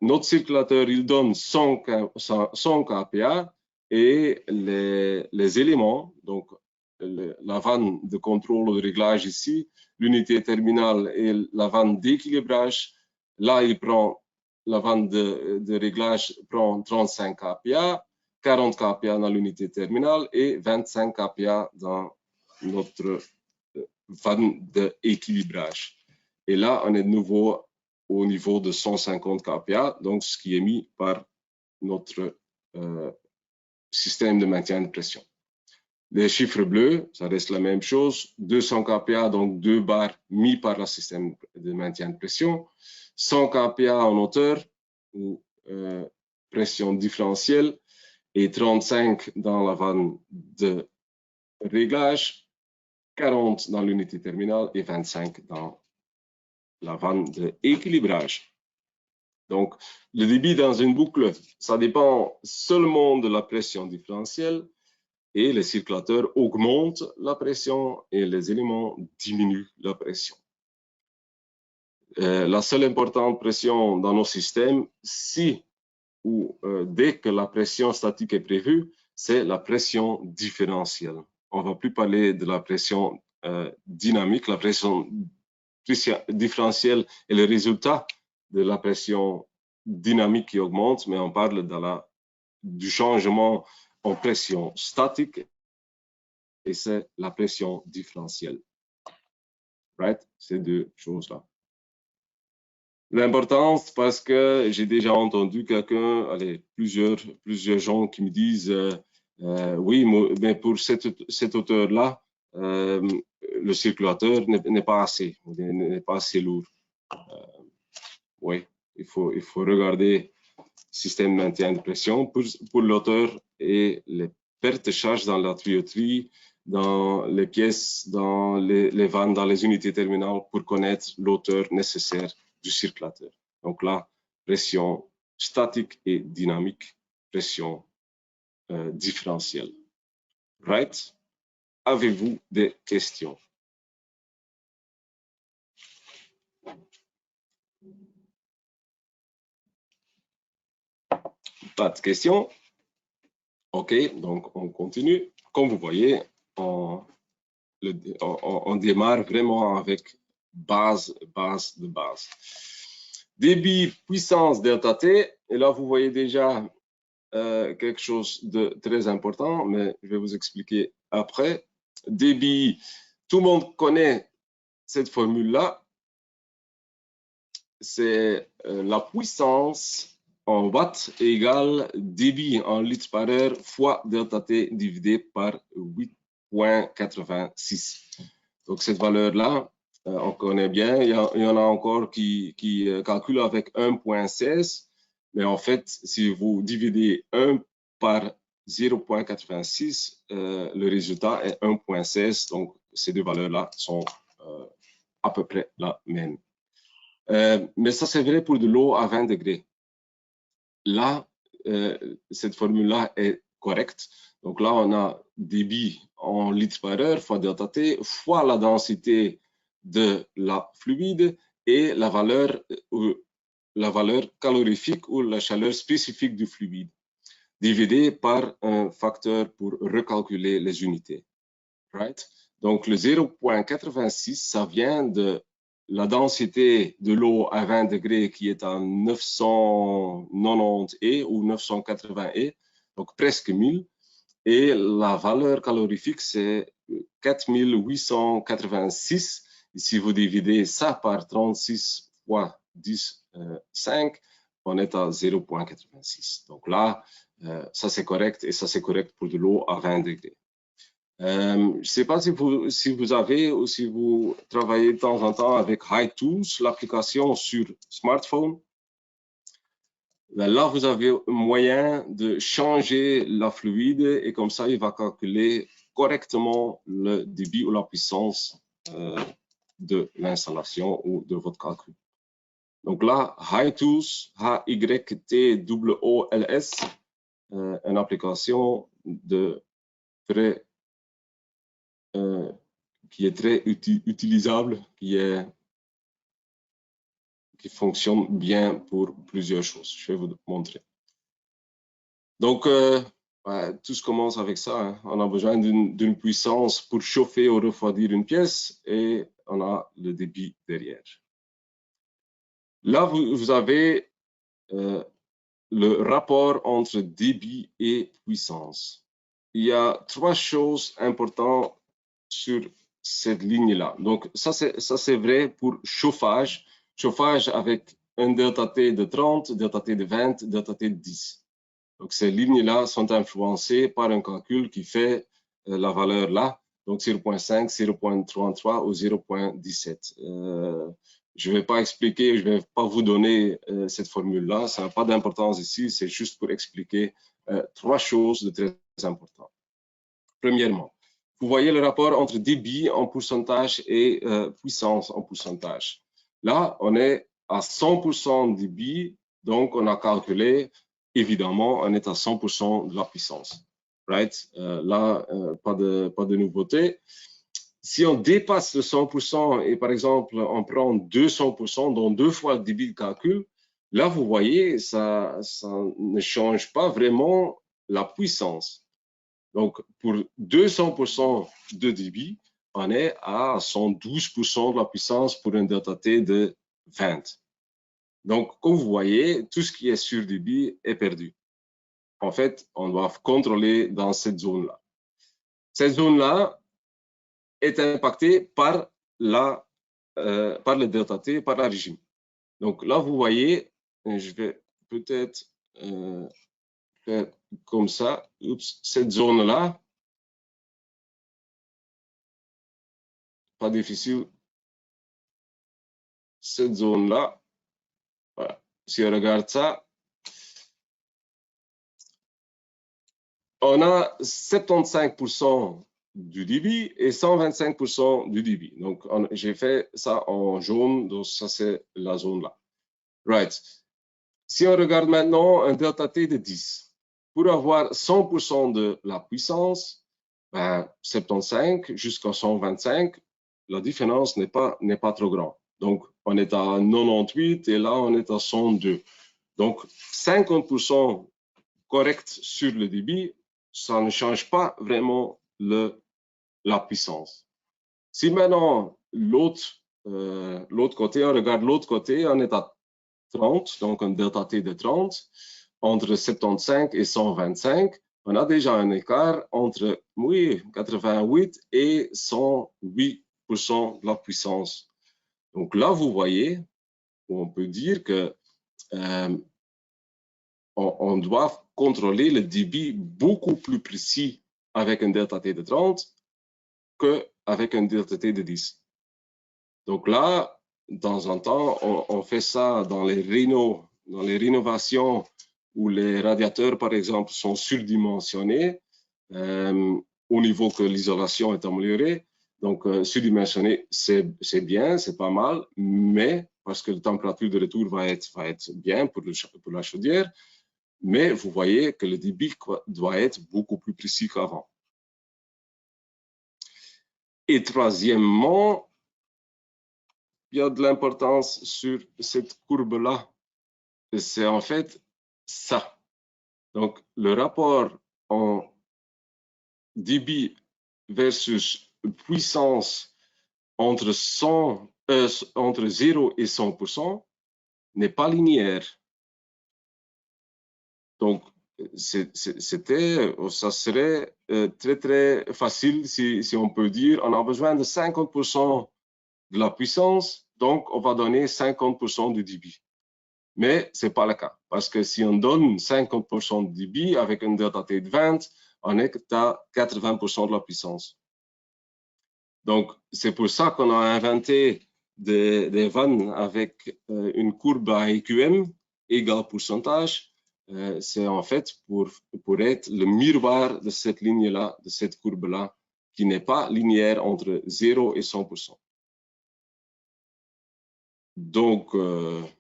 A: Notre circulateur, il donne 100 kPa et les éléments, donc la vanne de contrôle ou de réglage ici, l'unité terminale et la vanne d'équilibrage, là, la vanne de réglage prend 35 kPa, 40 kPa dans l'unité terminale et 25 kPa dans notre vanne d'équilibrage. Et là, on est de nouveau au niveau de 150 kPa, donc ce qui est mis par notre système de maintien de pression. Les chiffres bleus, ça reste la même chose, 200 kPa, donc 2 bars mis par le système de maintien de pression, 100 kPa en hauteur ou pression différentielle et 35 dans la vanne de réglage, 40 dans l'unité terminale et 25 dans la vanne d'équilibrage. Donc, le débit dans une boucle, ça dépend seulement de la pression différentielle. et les circulateurs augmentent la pression et les éléments diminuent la pression. La seule importante pression dans nos systèmes, si ou dès que la pression statique est prévue, c'est la pression différentielle. On ne va plus parler de la pression dynamique. La pression différentielle est le résultat de la pression dynamique qui augmente, mais on parle du changement en pression statique et c'est la pression différentielle. Right? Ces deux choses-là. L'importance, parce que j'ai déjà entendu plusieurs gens qui me disent oui, mais pour cette hauteur-là, le circulateur n'est pas assez lourd. Oui, il faut regarder le système de maintien de pression pour l'auteur et les pertes de charge dans la tuyauterie, dans les pièces, dans les vannes, dans les unités terminales pour connaître l'auteur nécessaire du circulateur. Donc là, pression statique et dynamique, pression différentielle. Right? Avez-vous des questions? Pas de questions? OK, donc on continue. Comme vous voyez, on démarre vraiment avec base de base. Débit, puissance, delta T. Et là, vous voyez déjà quelque chose de très important, mais je vais vous expliquer après. Débit, tout le monde connaît cette formule-là. C'est la puissance en watts égale débit en litres par heure fois delta T divisé par 8,86. Donc, cette valeur-là, on connaît bien. Il y en a encore qui calculent avec 1,16. Mais en fait, si vous dividez 1 par 0,86, le résultat est 1,16. Donc, ces deux valeurs-là sont à peu près la même. Mais ça, c'est vrai pour de l'eau à 20 degrés. Là, cette formule-là est correcte. Donc là, on a débit en litres par heure fois delta T fois la densité de la fluide et la valeur calorifique ou la chaleur spécifique du fluide, divisé par un facteur pour recalculer les unités. Right? Donc le 0,86, ça vient de la densité de l'eau à 20 degrés qui est à 990 E ou 980 E, donc presque 1000. Et la valeur calorifique, c'est 4886. Et si vous dividez ça par 36 fois 10, 5, on est à 0,86. Donc là, ça c'est correct et ça c'est correct pour de l'eau à 20 degrés. Je ne sais pas si vous avez ou si vous travaillez de temps en temps avec HiTools, l'application sur smartphone. Là, vous avez moyen de changer la fluide et comme ça, il va calculer correctement le débit ou la puissance de l'installation ou de votre calcul. Donc là, HiTools, H-Y-T-O-O-L-S, une application qui est très utilisable, qui fonctionne bien pour plusieurs choses. Je vais vous montrer. Donc, tout commence avec ça. Hein. On a besoin d'une puissance pour chauffer ou refroidir une pièce et on a le débit derrière. Là, vous avez le rapport entre débit et puissance. Il y a trois choses importantes sur cette ligne-là. Donc, ça c'est vrai pour chauffage. Chauffage avec un delta T de 30, delta T de 20, delta T de 10. Donc, ces lignes-là sont influencées par un calcul qui fait la valeur là, donc 0,5, 0,33 ou 0,17. Je ne vais pas expliquer, je ne vais pas vous donner cette formule-là, ça n'a pas d'importance ici, c'est juste pour expliquer trois choses de très importantes. Premièrement, vous voyez le rapport entre débit en pourcentage et puissance en pourcentage. Là, on est à 100% débit, donc on a calculé, évidemment, on est à 100% de la puissance. right? Là, pas de nouveauté. Si on dépasse le 100% et par exemple, on prend 200%, donc 2 fois le débit de calcul, là, vous voyez, ça ne change pas vraiment la puissance. Donc, pour 200% de débit, on est à 112% de la puissance pour un delta T de 20. Donc, comme vous voyez, tout ce qui est sur débit est perdu. En fait, on doit contrôler dans cette zone-là. Cette zone-là est impactée par le delta T, par la régime. Donc là, vous voyez, je vais peut-être faire comme ça. Oups, cette zone-là, pas difficile. Cette zone-là, voilà. Si on regarde ça, on a 75% du débit et 125% du débit. Donc, j'ai fait ça en jaune, donc ça c'est la zone-là. Right. Si on regarde maintenant un delta T de 10, pour avoir 100% de la puissance, ben, 75 jusqu'à 125, la différence n'est pas trop grande. Donc, on est à 98 et là, on est à 102. Donc, 50% correct sur le débit, ça ne change pas vraiment la puissance. Si maintenant, l'autre côté, on regarde l'autre côté, on est à 30, donc un delta T de 30, entre 75 et 125, on a déjà un écart entre 88 et 108% de la puissance. Donc là, vous voyez, on peut dire que on doit contrôler le débit beaucoup plus précis avec un delta T de 30 qu'avec un delta T de 10. Donc là, de temps en temps, on fait ça dans les rénovations où les radiateurs, par exemple, sont surdimensionnés au niveau que l'isolation est améliorée. Donc, surdimensionné, c'est bien, c'est pas mal, mais parce que la température de retour va être bien pour la chaudière, mais vous voyez que le débit doit être beaucoup plus précis qu'avant. Et troisièmement, il y a de l'importance sur cette courbe-là. C'est en fait ça. Donc, le rapport en débit versus puissance entre 0 et 100% n'est pas linéaire. Donc, ça serait très, très facile si on peut dire on a besoin de 50% de la puissance, donc on va donner 50% du débit. Mais ce n'est pas le cas, parce que si on donne 50% de débit avec un delta T de 20, on est à 80% de la puissance. Donc, c'est pour ça qu'on a inventé des vannes avec une courbe à EQM égale pourcentage. C'est en fait pour être le miroir de cette ligne-là, de cette courbe-là, qui n'est pas linéaire entre 0 et 100%. Donc, je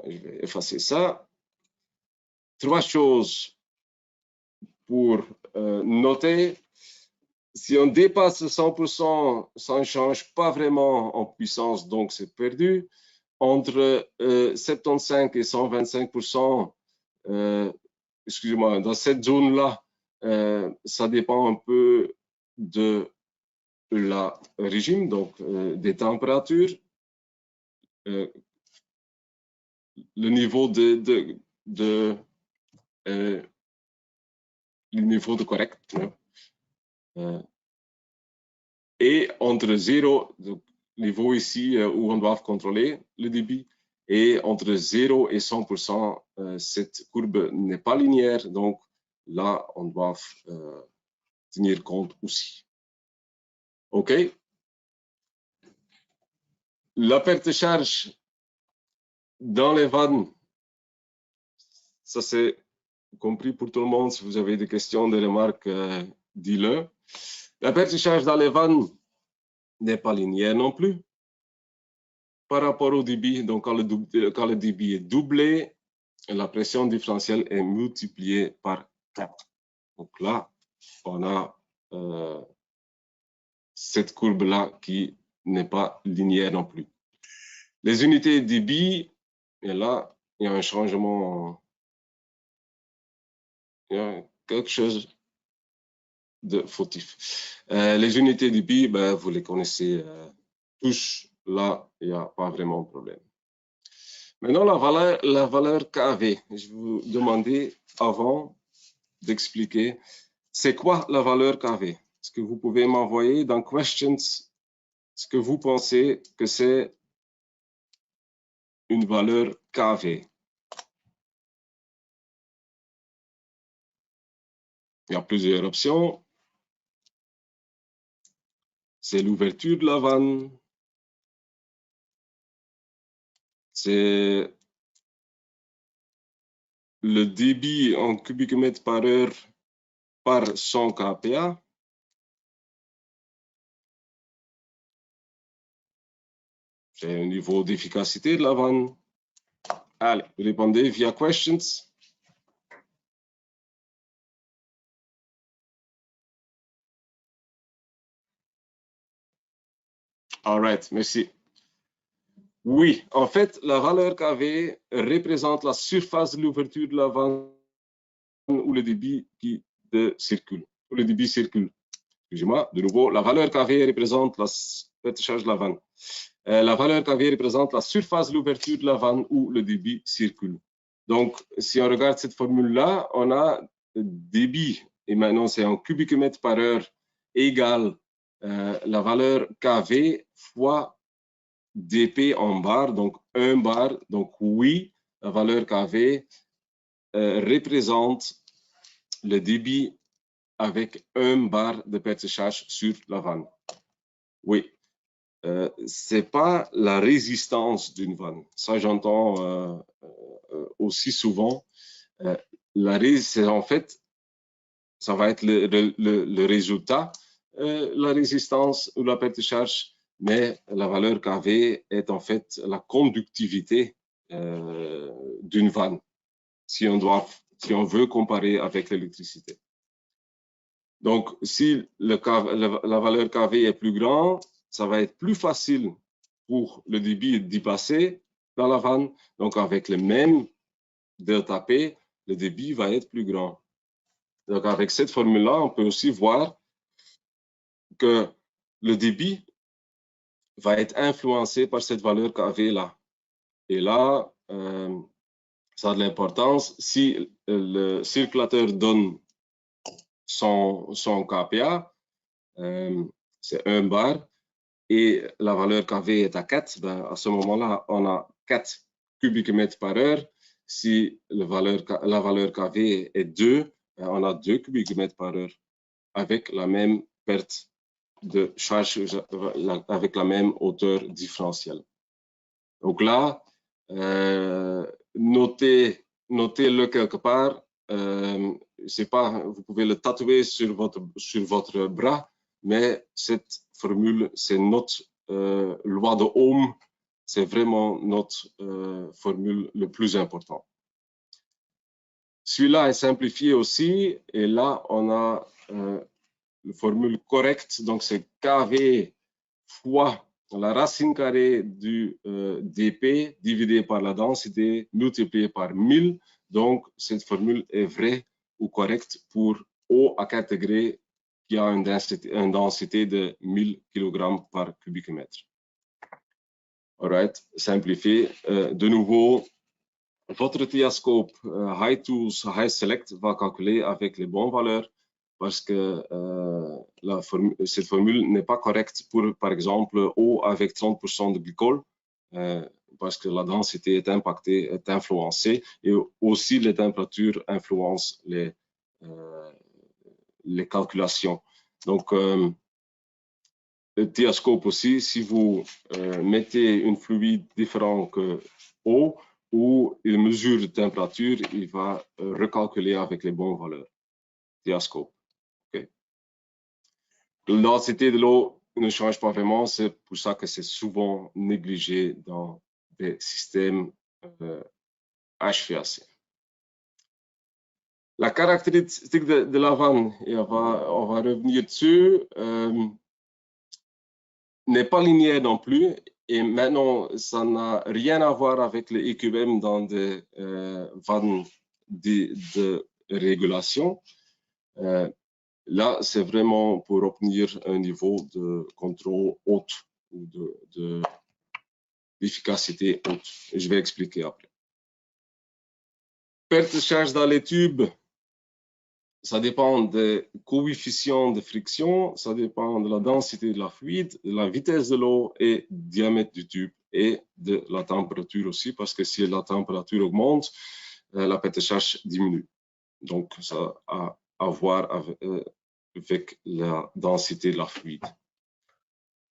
A: vais effacer ça. 3 choses pour noter. Si on dépasse 100%, ça ne change pas vraiment en puissance, donc c'est perdu. Entre 75 et 125%, excusez-moi, dans cette zone-là, ça dépend un peu de la régime, donc des températures, le niveau le niveau de correct. Et entre 0, donc niveau ici où on doit contrôler le débit, et entre 0 et 100%, cette courbe n'est pas linéaire, donc là, on doit tenir compte aussi. OK? La perte de charge dans les vannes, ça c'est compris pour tout le monde. Si vous avez des questions, des remarques, dis-le. La perte de charge dans les vannes n'est pas linéaire non plus. Par rapport au débit, donc quand le débit est doublé, la pression différentielle est multipliée par 4. Donc là, on a cette courbe-là qui n'est pas linéaire non plus. Les unités dB, et là, il y a un changement, il y a quelque chose de fautif. Les unités dB, ben, vous les connaissez tous. Là, il n'y a pas vraiment de problème. Maintenant, la valeur KV. Je vous demandais avant d'expliquer c'est quoi la valeur KV. Est-ce que vous pouvez m'envoyer dans questions ce que vous pensez que c'est une valeur KV? Il y a plusieurs options. C'est l'ouverture de la vanne. C'est le débit en cubic mètre par heure par 100 kPa. C'est le niveau d'efficacité de la vanne. Allez, répondez via questions. All right, merci. Oui, en fait, la valeur KV représente la surface de l'ouverture de la vanne où le débit circule. Où le débit circule. Excusez-moi, de nouveau, la valeur KV représente la charge de la vanne. La valeur KV représente la surface de l'ouverture de la vanne où le débit circule. Donc, si on regarde cette formule-là, on a débit, et maintenant c'est en cubic mètre par heure, égale la valeur KV fois dP en bar, donc 1 bar. Donc oui, la valeur KV représente le débit avec 1 bar de perte de charge sur la vanne. Oui, ce n'est pas la résistance d'une vanne. Ça, j'entends aussi souvent. En fait, ça va être le résultat, la résistance ou la perte de charge, mais la valeur KV est en fait la conductivité d'une vanne, si on veut comparer avec l'électricité. Donc, si la valeur KV est plus grande, ça va être plus facile pour le débit d'y passer dans la vanne. Donc, avec le même delta P, le débit va être plus grand. Donc, avec cette formule-là, on peut aussi voir que le débit va être influencé par cette valeur KV-là. Et là, ça a de l'importance. Si le circulateur donne son kPa, c'est 1 bar, et la valeur KV est à 4, ben à ce moment-là, on a 4 cubic mètres par heure. Si la valeur KV est 2, ben on a 2 cubic mètres par heure avec la même perte de charge, avec la même hauteur différentielle. Donc là, notez-le quelque part. C'est pas, vous pouvez le tatouer sur votre bras, mais cette formule, c'est notre loi de Ohm. C'est vraiment notre formule le plus important. Celui-là est simplifié aussi, et là, on a la formule correcte, donc c'est KV fois la racine carrée du dP divisé par la densité multiplié par 1000. Donc, cette formule est vraie ou correcte pour eau à 4 degrés qui a une densité de 1000 kg par cubic mètre. All right, simplifié. De nouveau, votre TIA-scope High Tools, High Select va calculer avec les bonnes valeurs parce que cette formule n'est pas correcte pour, par exemple, eau avec 30% de glycol, parce que la densité est impactée, est influencée, et aussi les températures influencent les calculations. Donc, le TIA-scope aussi, si vous mettez un fluide différent que eau, ou il mesure la température, il va recalculer avec les bonnes valeurs. TIA-scope. Okay. La densité de l'eau ne change pas vraiment, c'est pour ça que c'est souvent négligé dans des systèmes HVAC. La caractéristique de la vanne, et on va revenir dessus, n'est pas linéaire non plus. Et maintenant, ça n'a rien à voir avec les EQM dans des vannes de régulation. Là, c'est vraiment pour obtenir un niveau de contrôle haute ou d'efficacité haute. Je vais expliquer après. Perte de charge dans les tubes, ça dépend des coefficients de friction, ça dépend de la densité de la fluide, de la vitesse de l'eau et du diamètre du tube et de la température aussi, parce que si la température augmente, la perte de charge diminue. Donc, ça a à voir avec la densité de la fluide.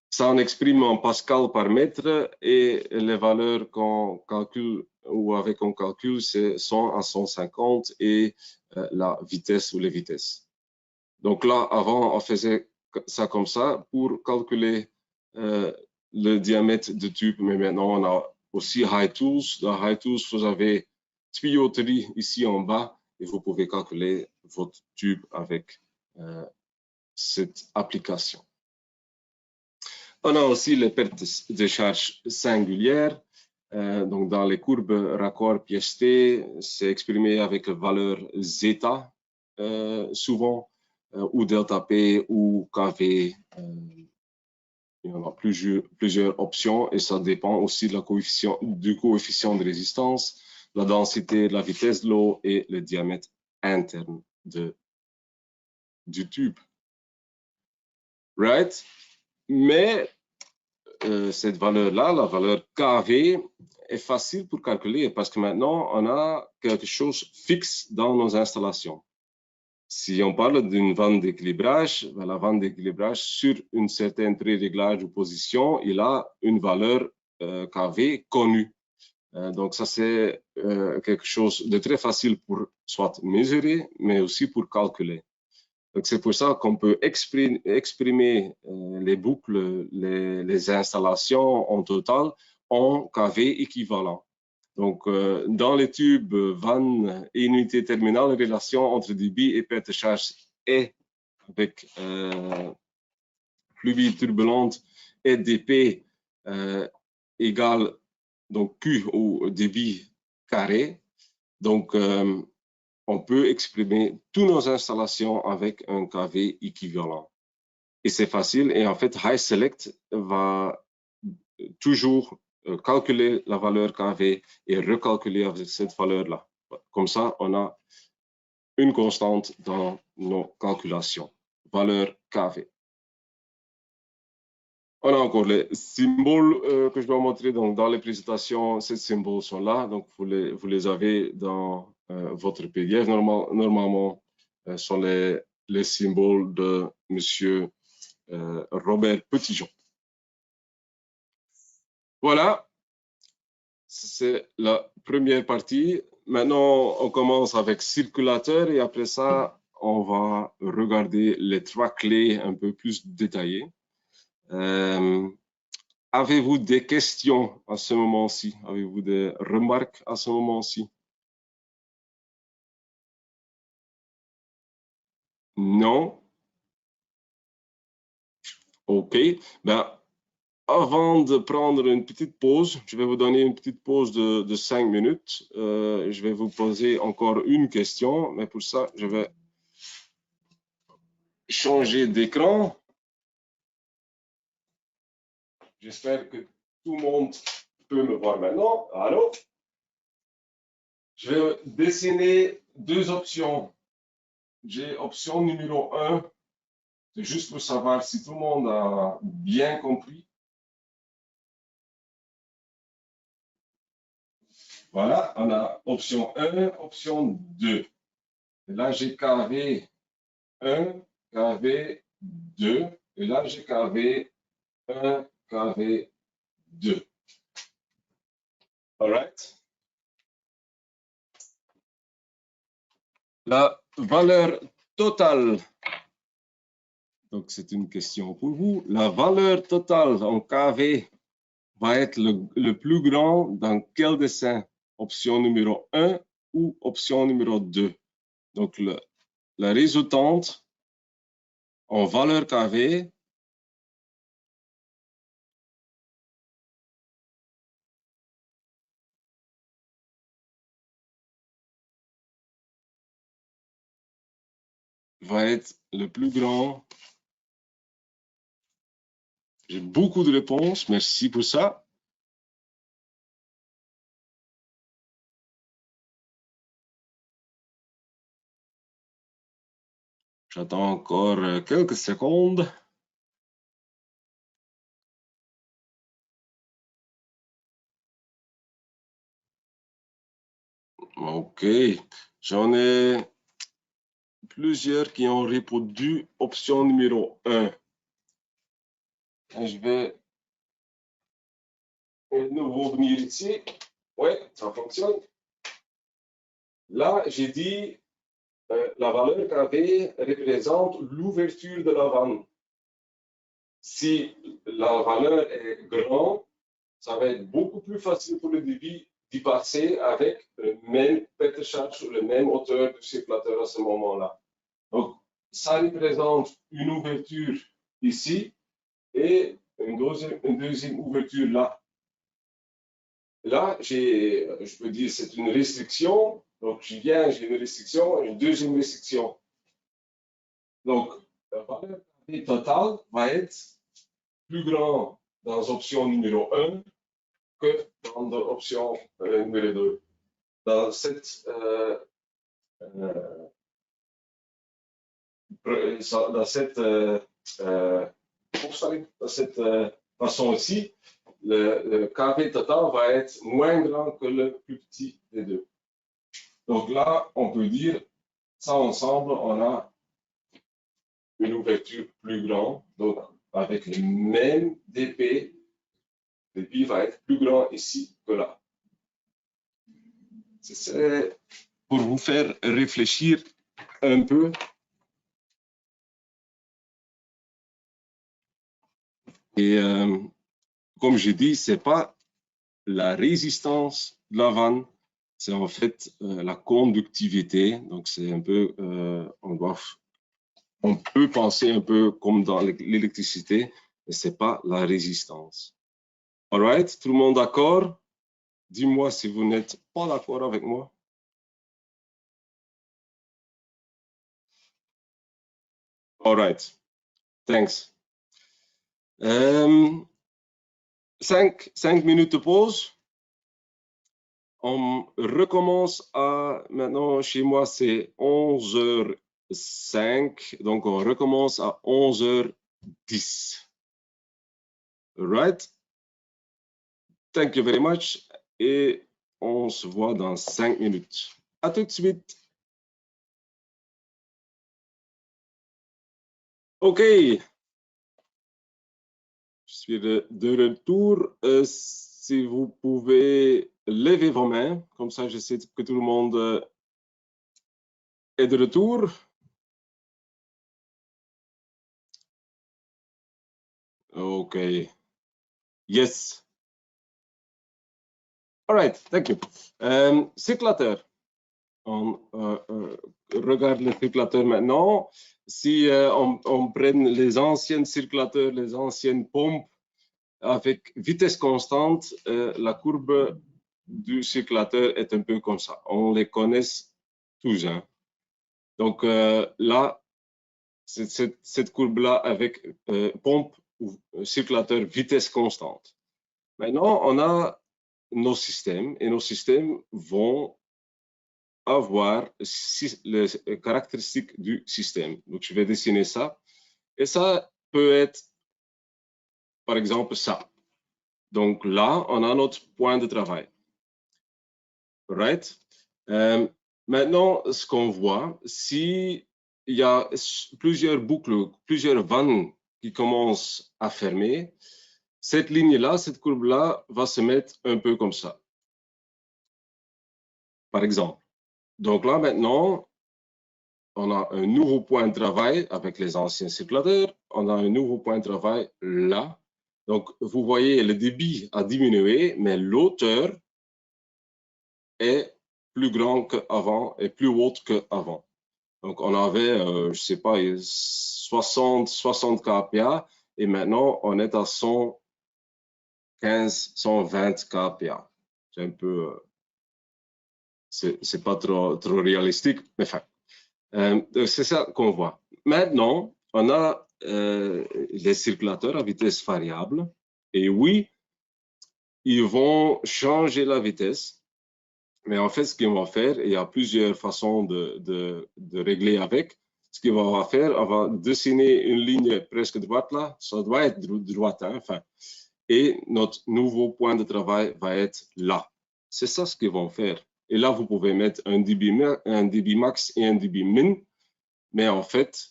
A: Ça en exprime en pascal par mètre et les valeurs qu'on calcule ou avec on calcule, c'est 100 à 150 et la vitesse ou les vitesses. Donc là, avant, on faisait ça comme ça pour calculer le diamètre du tube, mais maintenant, on a aussi High Tools. Dans High Tools, vous avez tuyauterie ici en bas et vous pouvez calculer votre tube avec cette application. On a aussi les pertes de charge singulières. Donc, dans les courbes raccord pièce T, c'est exprimé avec la valeur zeta, souvent, ou delta P ou KV. Il y en a plusieurs options et ça dépend aussi du coefficient de résistance, la densité, la vitesse de l'eau et le diamètre interne du tube. Right? Mais cette valeur-là, la valeur KV, est facile pour calculer parce que maintenant, on a quelque chose fixe dans nos installations. Si on parle d'une vanne d'équilibrage, la vanne d'équilibrage sur une certaine pré-réglage ou position, il a une valeur KV connue. Donc ça, c'est quelque chose de très facile pour soit mesurer, mais aussi pour calculer. C'est pour ça qu'on peut exprimer les boucles, les installations en total en KV équivalent. Donc, dans les tubes vannes et unités terminales, la relation entre débit et perte de charge est avec fluide turbulente et dP égale donc Q au débit carré. Donc, on peut exprimer toutes nos installations avec un KV équivalent. Et c'est facile. Et en fait, High Select va toujours calculer la valeur KV et recalculer avec cette valeur-là. Comme ça, on a une constante dans nos calculations. Valeur KV. On a encore les symboles que je dois montrer. Donc, dans les présentations, ces symboles sont là. Donc, vous les avez dans votre PDF. Normalement, sont les symboles de Monsieur Robert Petitjean. Voilà, c'est la première partie. Maintenant, on commence avec circulateur et après ça, on va regarder les trois clés un peu plus détaillées. Avez-vous des questions à ce moment-ci? Avez-vous des remarques à ce moment-ci? Non? OK. Ben, avant de prendre une petite pause, je vais vous donner une petite pause de 5 minutes. Je vais vous poser encore une question, mais pour ça, je vais changer d'écran. J'espère que tout le monde peut me voir maintenant. Allô? Je vais dessiner deux options. J'ai option numéro 1, c'est juste pour savoir si tout le monde a bien compris. Voilà, on a option 1, option 2. Et là, j'ai KV 1, KV 2. Et là, j'ai KV 1, KV 2. All right? La valeur totale, donc c'est une question pour vous, la valeur totale en KV va être le plus grand dans quel dessin? Option numéro 1 ou option numéro 2? Donc, la résultante en valeur KV va être le plus grand. J'ai beaucoup de réponses. Merci pour ça. J'attends encore quelques secondes. OK. J'en ai plusieurs qui ont répondu option numéro 1. Et je vais de nouveau venir ici. Oui, ça fonctionne. Là, j'ai dit la valeur KV représente l'ouverture de la vanne. Si la valeur est grande, ça va être beaucoup plus facile pour le débit d'y passer avec le même charge ou la même hauteur du circulateur à ce moment-là. Donc, ça représente une ouverture ici et une deuxième ouverture là. Là, je peux dire c'est une restriction. Donc, j'ai une restriction, une deuxième restriction. Donc, la valeur totale va être plus grande dans l'option numéro 1 que dans l'option numéro 2. Dans cette façon-ci, le KV total va être moins grand que le plus petit des deux. Donc là, on peut dire, ça ensemble, on a une ouverture plus grande. Donc, avec le même dP, le débit va être plus grand ici que là. C'est pour vous faire réfléchir un peu. Et comme je dis, ce n'est pas la résistance de la vanne, c'est en fait la conductivité. Donc, c'est un peu, on peut penser un peu comme dans l'électricité, mais ce n'est pas la résistance. All right, tout le monde d'accord? Dis-moi si vous n'êtes pas d'accord avec moi. All right, thanks. 5 minutes de pause. On recommence maintenant chez moi c'est 11h05, donc on recommence à 11h10. Right? Thank you very much et on se voit dans 5 minutes. À tout de suite. OK. Je suis de retour. Si vous pouvez lever vos mains, comme ça je sais que tout le monde est de retour. OK. Yes. All right, thank you. Circulateur. On regarde le circulateur maintenant. Si on prenne les anciens circulateurs, les anciennes pompes avec vitesse constante, la courbe du circulateur est un peu comme ça. On les connaît tous. Hein. Donc là, c'est cette courbe-là avec pompe ou circulateur vitesse constante. Maintenant, on a nos systèmes et nos systèmes vont avoir les caractéristiques du système. Donc, je vais dessiner ça. Et ça peut être, par exemple, ça. Donc, là, on a notre point de travail. Right? Maintenant, ce qu'on voit, s'il y a plusieurs boucles, plusieurs vannes qui commencent à fermer, cette ligne-là, cette courbe-là va se mettre un peu comme ça. Par exemple. Donc là, maintenant, on a un nouveau point de travail avec les anciens circulateurs. On a un nouveau point de travail là. Donc, vous voyez, le débit a diminué, mais l'hauteur est plus grande qu'avant et plus haute qu'avant. Donc, on avait, je ne sais pas, 60 kPa et maintenant, on est à 115, 120 kPa. C'est un peu, c'est pas trop réalistique, mais enfin, c'est ça qu'on voit. Maintenant, on a les circulateurs à vitesse variable et oui, ils vont changer la vitesse. Mais en fait, ce qu'ils vont faire, il y a plusieurs façons de régler avec. Ce qu'ils vont faire, on va dessiner une ligne presque droite là. Ça doit être droite, hein, enfin. Et notre nouveau point de travail va être là. C'est ça ce qu'ils vont faire. Et là, vous pouvez mettre un dB max et un dB min. Mais en fait,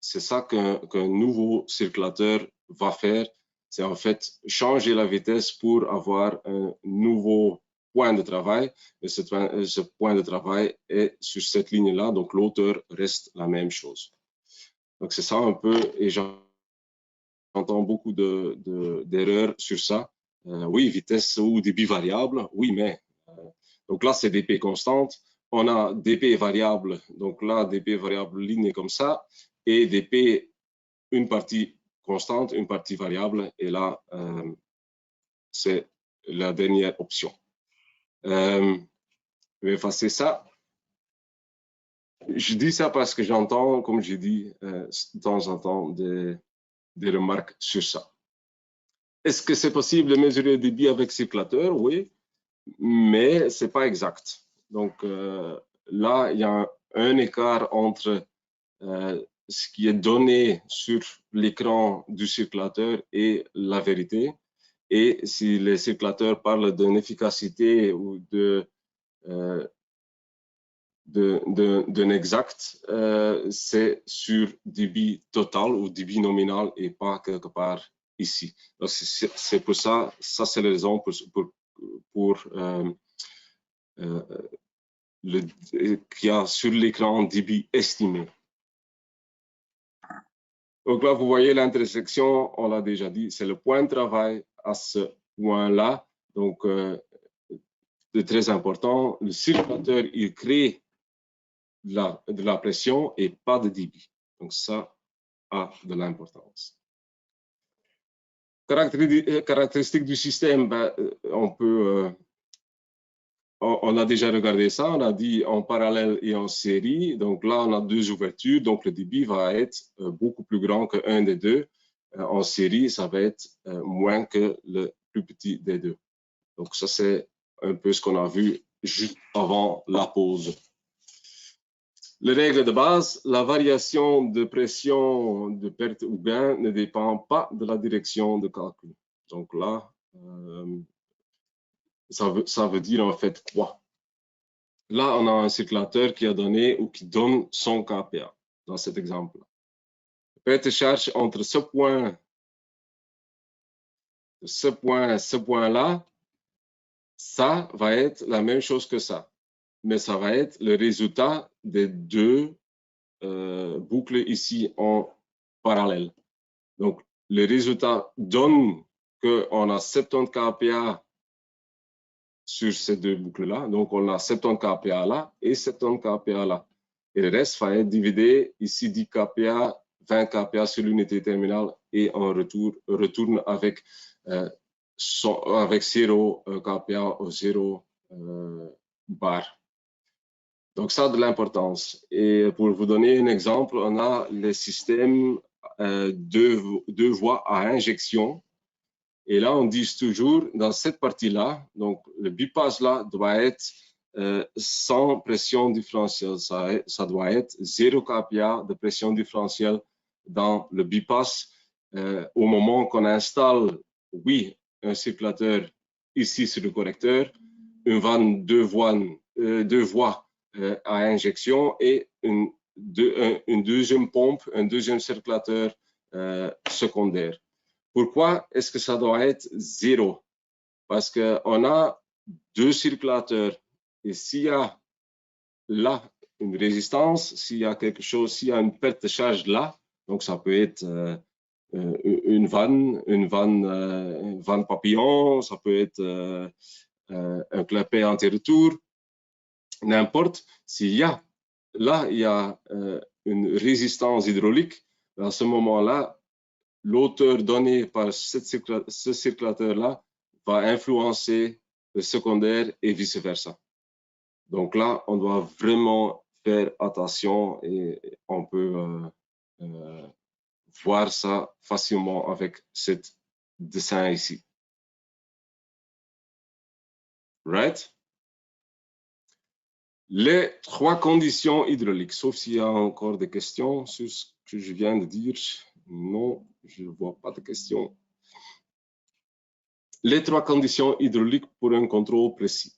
A: c'est ça qu'un nouveau circulateur va faire. C'est en fait changer la vitesse pour avoir un nouveau point de travail. Et ce point de travail est sur cette ligne-là, donc l'auteur reste la même chose. Donc c'est ça un peu, et j'entends beaucoup d'erreurs sur ça. Oui, vitesse ou débit variable, oui, mais donc là c'est dp constante. On a dp variable, donc là dp variable ligne comme ça, et dp une partie constante, une partie variable, et là c'est la dernière option. Je vais effacer ça. Je dis ça parce que j'entends, comme j'ai dit, de temps en temps des remarques sur ça. Est-ce que c'est possible de mesurer le débit avec circulateur? Oui, mais ce n'est pas exact. Donc là, il y a un écart entre ce qui est donné sur l'écran du circulateur et la vérité. Et si les circulateurs parlent d'une efficacité ou d'un exact, c'est sur débit total ou débit nominal et pas quelque part ici. C'est pour ça, c'est la raison pour qu'il y a sur l'écran débit estimé. Donc là, vous voyez l'intersection, on l'a déjà dit, c'est le point de travail à ce point-là. Donc, c'est très important. Le circulateur, il crée de la pression et pas de débit. Donc, ça a de l'importance. Caractéristiques du système, ben, on a déjà regardé ça, on a dit en parallèle et en série. Donc là, on a deux ouvertures, donc le débit va être beaucoup plus grand que un des deux. En série, ça va être moins que le plus petit des deux. Donc ça, c'est un peu ce qu'on a vu juste avant la pause. Les règles de base, la variation de pression de perte ou gain ne dépend pas de la direction de calcul. Donc là, ça veut dire en fait quoi? Là, on a un circulateur qui a donné ou qui donne 100 kPa dans cet exemple-là. Perte de charge entre ce point-là, ça va être la même chose que ça. Mais ça va être le résultat des deux boucles ici en parallèle. Donc, le résultat donne qu'on a 70 kPa sur ces deux boucles-là. Donc, on a 70 kPa là et 70 kPa là. Et le reste va être dividé ici 10 kPa, 20 kPa sur l'unité terminale et on retourne avec, avec 0 kPa ou 0 bar. Donc, ça a de l'importance. Et pour vous donner un exemple, on a les systèmes deux voies à injection. Et là, on dit toujours, dans cette partie-là, donc le bypass là doit être sans pression différentielle. Ça doit être 0 kPa de pression différentielle dans le bypass. Au moment qu'on installe, oui, un circulateur ici sur le correcteur, une vanne deux voies à injection et une deuxième pompe, un deuxième circulateur secondaire. Pourquoi est-ce que ça doit être 0? Parce qu'on a deux circulateurs et s'il y a là une résistance, s'il y a quelque chose, s'il y a une perte de charge là, donc ça peut être une vanne papillon, ça peut être un clapet anti-retour, n'importe, s'il y a là, il y a une résistance hydraulique. À ce moment-là, l'auteur donné par ce circulateur-là va influencer le secondaire et vice-versa. Donc là, on doit vraiment faire attention et on peut voir ça facilement avec ce dessin ici. Right? Les 3 conditions hydrauliques, sauf s'il y a encore des questions sur ce que je viens de dire. Non, je ne vois pas de questions. Les 3 conditions hydrauliques pour un contrôle précis.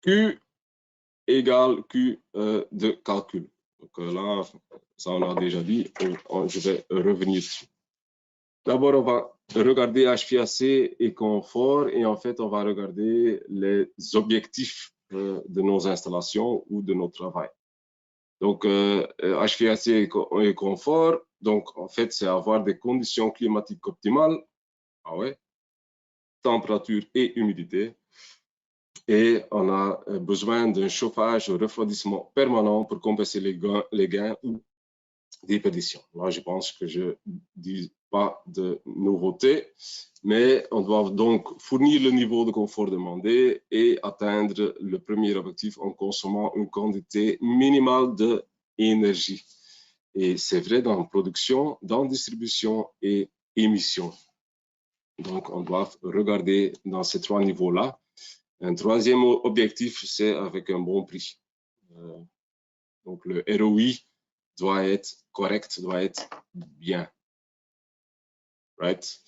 A: Q égale Q de calcul. Donc là, ça on a déjà dit, je vais revenir dessus. D'abord, on va regarder HVAC et confort et en fait, on va regarder les objectifs de nos installations ou de notre travail. Donc, HVAC et confort, donc en fait, c'est avoir des conditions climatiques optimales, ah ouais, température et humidité. Et on a besoin d'un chauffage ou refroidissement permanent pour compenser les gains ou des perditions. Là, je pense que je ne dis pas de nouveauté, mais on doit donc fournir le niveau de confort demandé et atteindre le premier objectif en consommant une quantité minimale d'énergie. Et c'est vrai dans production, dans distribution et émission. Donc, on doit regarder dans ces 3 niveaux-là. Un troisième objectif, c'est avec un bon prix. Donc, le ROI doit être correct, doit être bien. Right?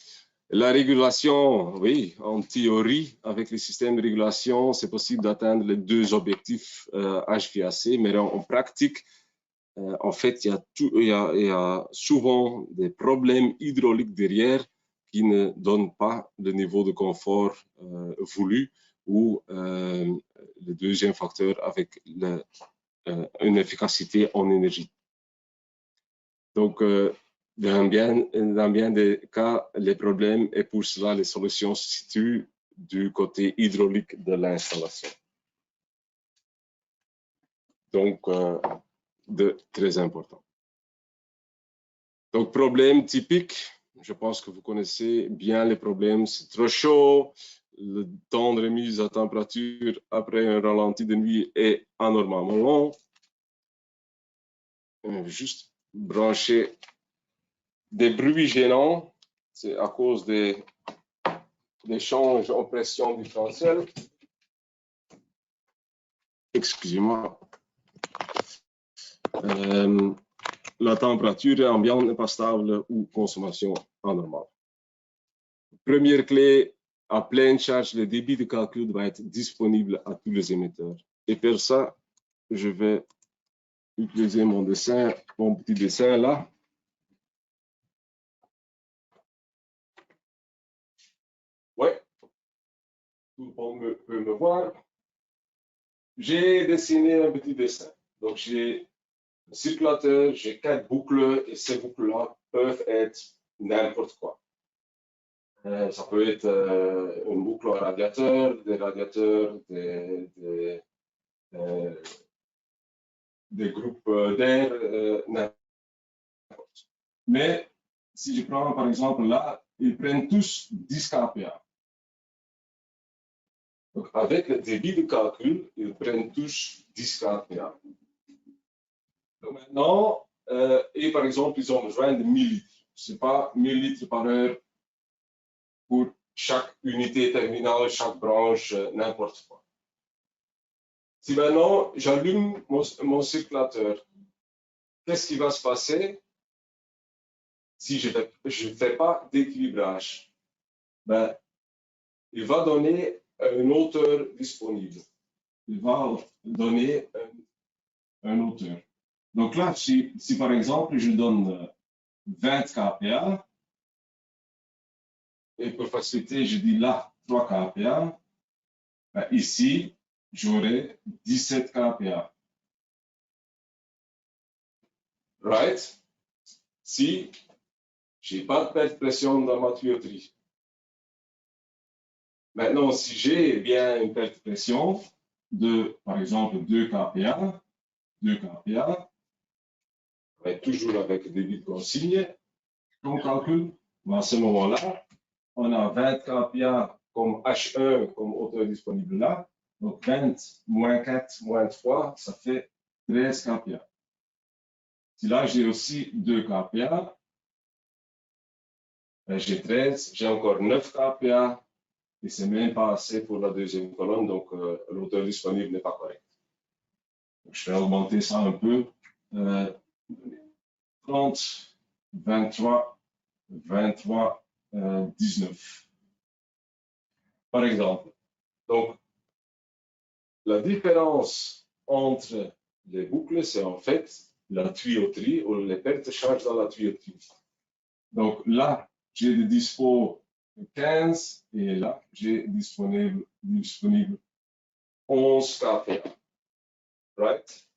A: La régulation, oui, en théorie, avec les systèmes de régulation, c'est possible d'atteindre les 2 objectifs HVAC, mais en pratique, en fait, il y a souvent des problèmes hydrauliques derrière qui ne donnent pas le niveau de confort voulu ou le deuxième facteur avec une efficacité en énergie. Donc, dans bien des cas, les problèmes et pour cela, les solutions se situent du côté hydraulique de l'installation. Donc, très important. Donc, problème typique, je pense que vous connaissez bien les problèmes. C'est trop chaud, le temps de remise à température après un ralenti de nuit est anormalement long. Juste brancher des bruits gênants, c'est à cause des changes en pression différentielle. Excusez-moi. La température ambiante n'est pas stable ou consommation anormale. Première clé, à pleine charge, le débit de calcul doit être disponible à tous les émetteurs. Et pour ça, je vais utiliser mon dessin, mon petit dessin là. Ouais, tout le monde peut me voir. J'ai dessiné un petit dessin. Donc, j'ai un circulateur, j'ai 4 boucles et ces boucles-là peuvent être n'importe quoi. Ça peut être une boucle à radiateur, des radiateurs, des groupes d'air, n'importe. Mais si je prends par exemple là, ils prennent tous 10 kPa. Donc avec le débit de calcul, ils prennent tous 10 kPa. Donc maintenant, et par exemple, ils ont besoin de 1000 litres. Ce n'est pas 1000 litres par heure pour chaque unité terminale, chaque branche, n'importe quoi. Si maintenant j'allume mon circulateur, qu'est-ce qui va se passer si je ne fais pas d'équilibrage? Ben, il va donner une hauteur disponible. Il va donner un hauteur. Donc là, si par exemple je donne 20 kPa, et pour faciliter, je dis là 3 kPa, ben ici, j'aurai 17 kPa. Right? Si je n'ai pas de perte de pression dans ma tuyauterie. Maintenant, si j'ai bien une perte de pression de, par exemple, 2 kPa, 2 kPa, mais toujours avec débit de consigne. On calcule, mais à ce moment-là, on a 20 kPa comme H1 comme hauteur disponible là. Donc 20 moins 4 moins 3, ça fait 13 kPa. Si là j'ai aussi 2 kPa, j'ai 13, j'ai encore 9 kPa, et c'est même pas assez pour la deuxième colonne, donc l'hauteur disponible n'est pas correcte. Je vais augmenter ça un peu. 30, 23, 23, 19. Par exemple. Donc, la différence entre les boucles, c'est en fait la tuyauterie ou les pertes de charge dans la tuyauterie. Donc là, j'ai de dispo 15 et là, j'ai disponible 11 kPa. Right?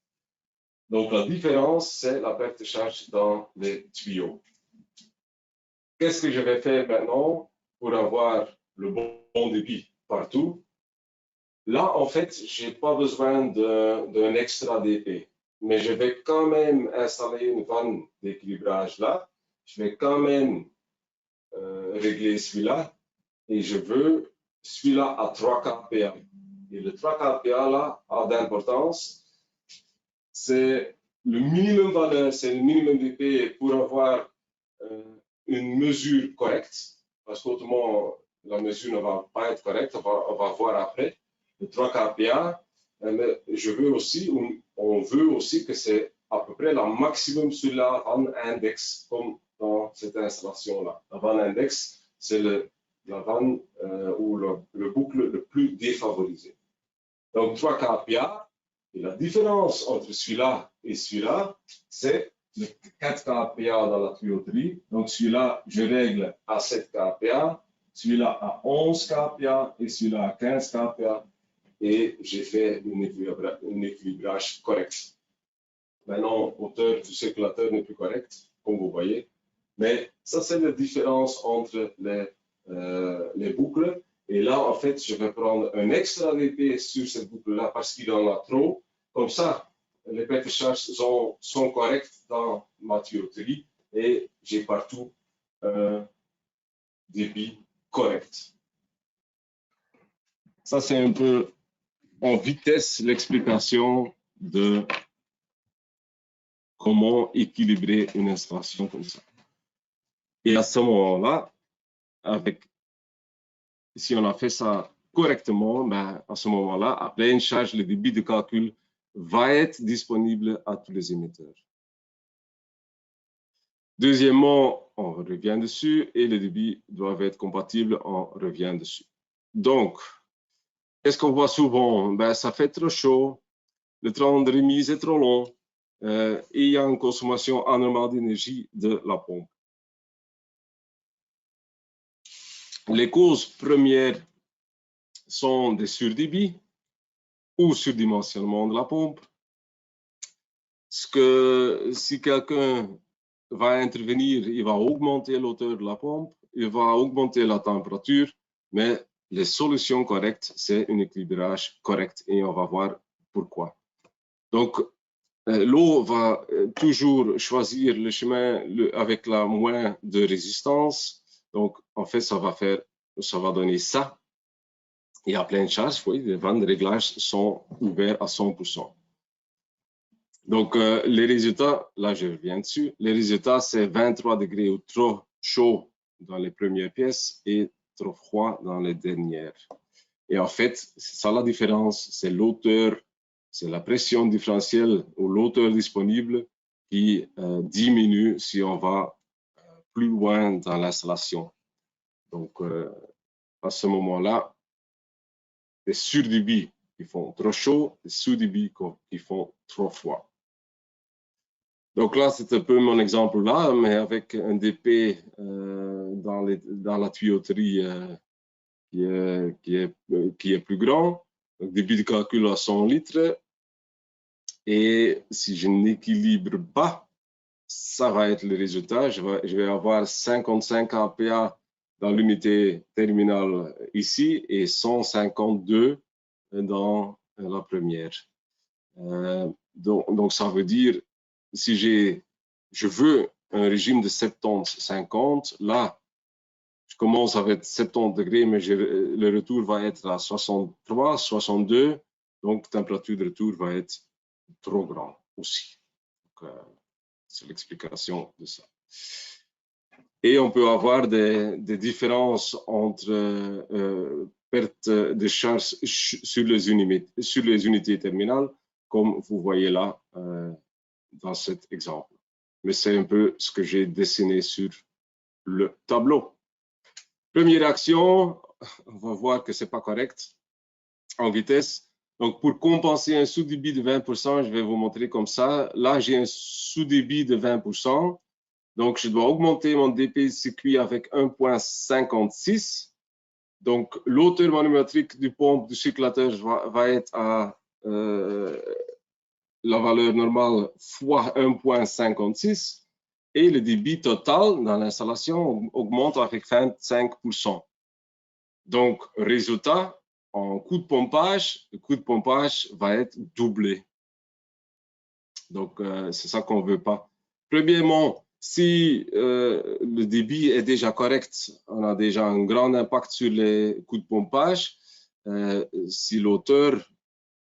A: Donc la différence, c'est la perte de charge dans les tuyaux. Qu'est-ce que je vais faire maintenant pour avoir le bon débit partout? Là, en fait, je n'ai pas besoin d'un extra DP, mais je vais quand même installer une vanne d'équilibrage là. Je vais quand même régler celui-là et je veux celui-là à 3 kPa. Et le 3 kPa là a d'importance. C'est le minimum valeur, c'est le minimum DP pour avoir une mesure correcte, parce qu'autrement, la mesure ne va pas être correcte, on va voir après. Le 3 kPa, mais je veux aussi, on veut aussi que c'est à peu près la maximum sur la vanne index, comme dans cette installation-là. La vanne index, c'est la vanne ou le boucle le plus défavorisé. Donc 3 kPa, et la différence entre celui-là et celui-là, c'est le 4 kPa dans la tuyauterie. Donc celui-là, je règle à 7 kPa, celui-là à 11 kPa et celui-là à 15 kPa. Et j'ai fait un équilibrage correct. Maintenant, hauteur du circulateur n'est plus correcte, comme vous voyez. Mais ça, c'est la différence entre les boucles. Et là, en fait, je vais prendre un extra DP sur cette boucle-là parce qu'il en a trop. Comme ça, les pertes de charge sont correctes dans ma tuyauterie et j'ai partout un débit correct. Ça, c'est un peu en vitesse l'explication de comment équilibrer une installation comme ça. Et à ce moment-là, si on a fait ça correctement, ben, à ce moment-là, à pleine charge, le débit de calcul va être disponible à tous les émetteurs. Deuxièmement, on revient dessus et les débits doivent être compatibles, on revient dessus. Donc, qu'est-ce qu'on voit souvent? Ben, ça fait trop chaud, le temps de remise est trop long et il y a une consommation anormale d'énergie de la pompe. Les causes premières sont des surdébits ou surdimensionnement de la pompe. Si quelqu'un va intervenir, il va augmenter l'hauteur de la pompe, il va augmenter la température, mais les solutions correctes, c'est un équilibrage correct et on va voir pourquoi. Donc, l'eau va toujours choisir le chemin avec la moins de résistance. Donc, en fait, ça va donner ça. Et à pleine charge, oui, les vannes de réglage sont ouverts à 100%. Donc, les résultats, là, je reviens dessus. Les résultats, c'est 23 degrés ou trop chaud dans les premières pièces et trop froid dans les dernières. Et en fait, c'est ça la différence. C'est l'hauteur, c'est la pression différentielle ou l'hauteur disponible qui diminue si on va plus loin dans l'installation. Donc, à ce moment-là, les surdébits qui font trop chaud, les sous-débits qui font trop froid. Donc là, c'est un peu mon exemple là, mais avec un DP dans la tuyauterie qui est plus grand, donc débit de calcul à 100 litres. Et si je n'équilibre pas, ça va être le résultat. Je vais avoir 55 kPa dans l'unité terminale ici et 152 dans la première. Donc, ça veut dire, si je veux un régime de 70-50, là, je commence avec 70 degrés, mais le retour va être à 63, 62. Donc, la température de retour va être trop grande aussi. C'est l'explication de ça. Et on peut avoir des différences entre perte de charge sur les unités terminales, comme vous voyez là dans cet exemple. Mais c'est un peu ce que j'ai dessiné sur le tableau. Première action, on va voir que ce n'est pas correct en vitesse. Donc, pour compenser un sous-débit de 20%, je vais vous montrer comme ça. Là, j'ai un sous-débit de 20%. Donc, je dois augmenter mon DPI circuit avec 1,56. Donc, l'auteur volumétrique du pompe du circulateur va être à la valeur normale fois 1,56. Et le débit total dans l'installation augmente avec 25%. Donc, résultat, en coût de pompage, le coût de pompage va être doublé. Donc, c'est ça qu'on ne veut pas. Premièrement, si le débit est déjà correct, on a déjà un grand impact sur les coûts de pompage. Si l'auteur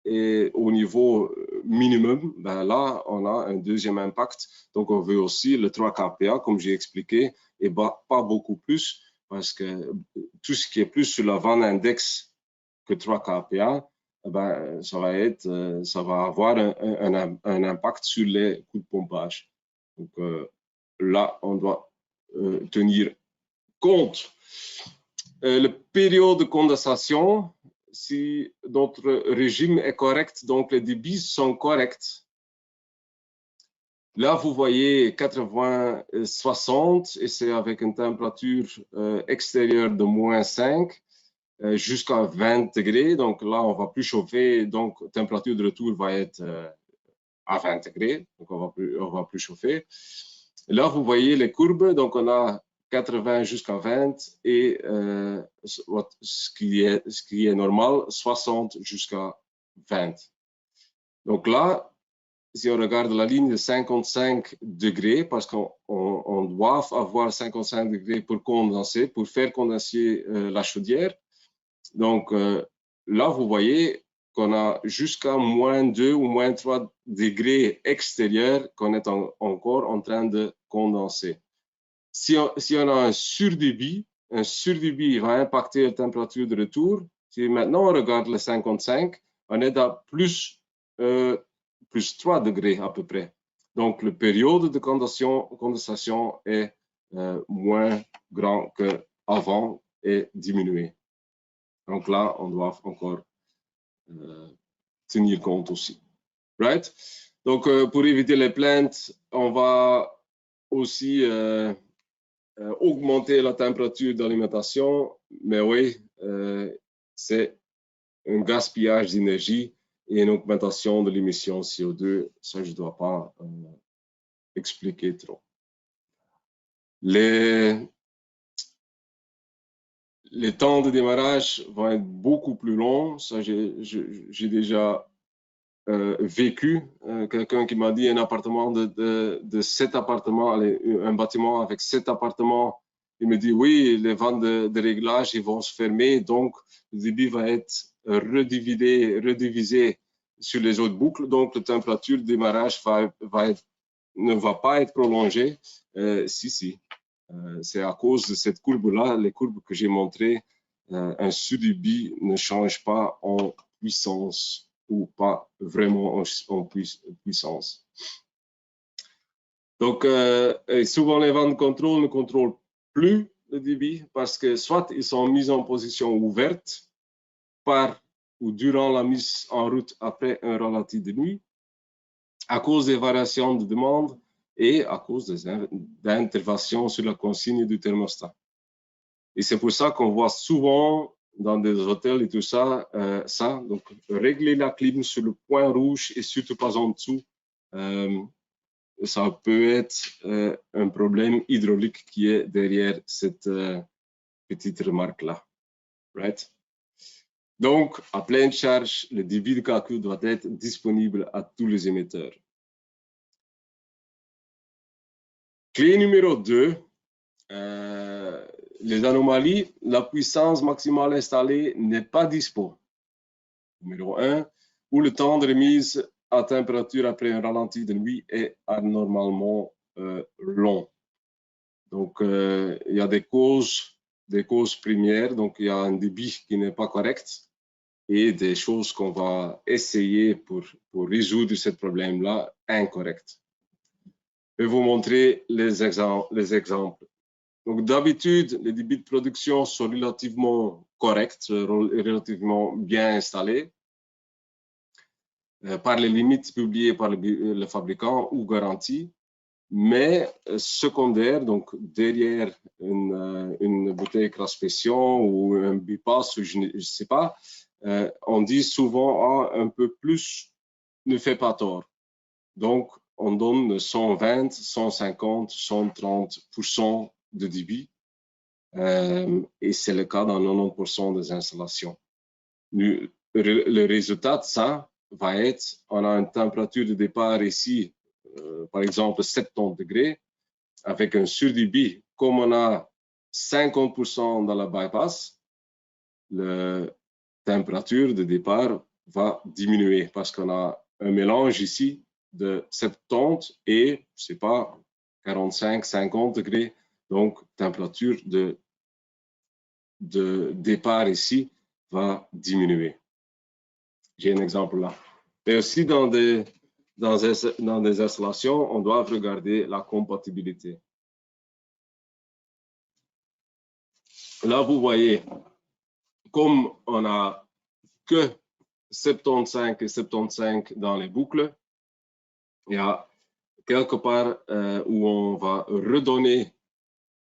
A: est au niveau minimum, ben là, on a un deuxième impact. Donc, on veut aussi le 3 kPa, comme j'ai expliqué, et pas beaucoup plus, parce que tout ce qui est plus sur la vanne index que 3 kPa, ben, ça va avoir un impact sur les coûts de pompage. Donc, là, on doit tenir compte. La période de condensation, si notre régime est correct, donc les débits sont corrects. Là, vous voyez 80-60 et c'est avec une température extérieure de -5 jusqu'à 20 degrés. Donc là, on ne va plus chauffer. Donc, la température de retour va être à 20 degrés. Donc, on va plus chauffer. Là, vous voyez les courbes. Donc, on a 80 jusqu'à 20 et ce qui est normal, 60 jusqu'à 20. Donc là, si on regarde la ligne de 55 degrés, parce qu'on doit avoir 55 degrés pour condenser, pour faire condenser la chaudière. Donc là, vous voyez qu'on a jusqu'à -2 ou -3 degrés extérieurs qu'on est encore en train de condenser. Si on a un surdébit va impacter la température de retour. Si maintenant on regarde le 55, on est à plus 3 degrés à peu près. Donc, la période de condensation est moins grand qu'avant et diminuée. Donc là, on doit encore tenir compte aussi. Right? Donc, pour éviter les plaintes, on va aussi augmenter la température d'alimentation. Mais oui, c'est un gaspillage d'énergie et une augmentation de l'émission CO2. Ça, je ne dois pas expliquer trop. Les temps de démarrage vont être beaucoup plus longs. Ça, j'ai déjà vécu. Quelqu'un qui m'a dit un appartement de 7 appartements, un bâtiment avec 7 appartements. Il me dit oui, les vannes de réglage ils vont se fermer, donc le débit va être redivisé sur les autres boucles, donc la température de démarrage ne va pas être prolongée. Si. C'est à cause de cette courbe-là, les courbes que j'ai montrées, un surdébit ne change pas en puissance ou pas vraiment en puissance. Donc, souvent les vannes de contrôle ne contrôlent plus le débit parce que soit ils sont mis en position ouverte par ou durant la mise en route après un ralenti de nuit, à cause des variations de demande et à cause d'interventions sur la consigne du thermostat. Et c'est pour ça qu'on voit souvent dans des hôtels et tout ça, donc régler la clim sur le point rouge et surtout pas en dessous. Ça peut être un problème hydraulique qui est derrière cette petite remarque-là. Right? Donc, à pleine charge, le débit de calcul doit être disponible à tous les émetteurs. Clé numéro 2, les anomalies, la puissance maximale installée n'est pas dispo. Numéro 1, ou le temps de remise à température après un ralenti de nuit est anormalement long. Donc, il y a des causes premières, donc il y a un débit qui n'est pas correct et des choses qu'on va essayer pour résoudre ce problème-là incorrect. Je vais vous montrer les exemples. Donc, d'habitude, les débits de production sont relativement corrects, relativement bien installés par les limites publiées par le fabricant ou garanties. Mais secondaire, donc derrière une bouteille Craspession ou un bypass, je ne sais pas, on dit souvent un peu plus ne fait pas tort. Donc, on donne 120, 150, 130% de débit. Et c'est le cas dans 90% des installations. Le résultat de ça va être, on a une température de départ ici, par exemple 70 degrés, avec un surdébit, comme on a 50% dans la bypass, la température de départ va diminuer parce qu'on a un mélange ici de 70 et, je sais pas, 45, 50 degrés. Donc, température de départ ici va diminuer. J'ai un exemple là. Et aussi dans des installations, on doit regarder la compatibilité. Là, vous voyez, comme on n'a que 75 et 75 dans les boucles, il y a quelque part où on va redonner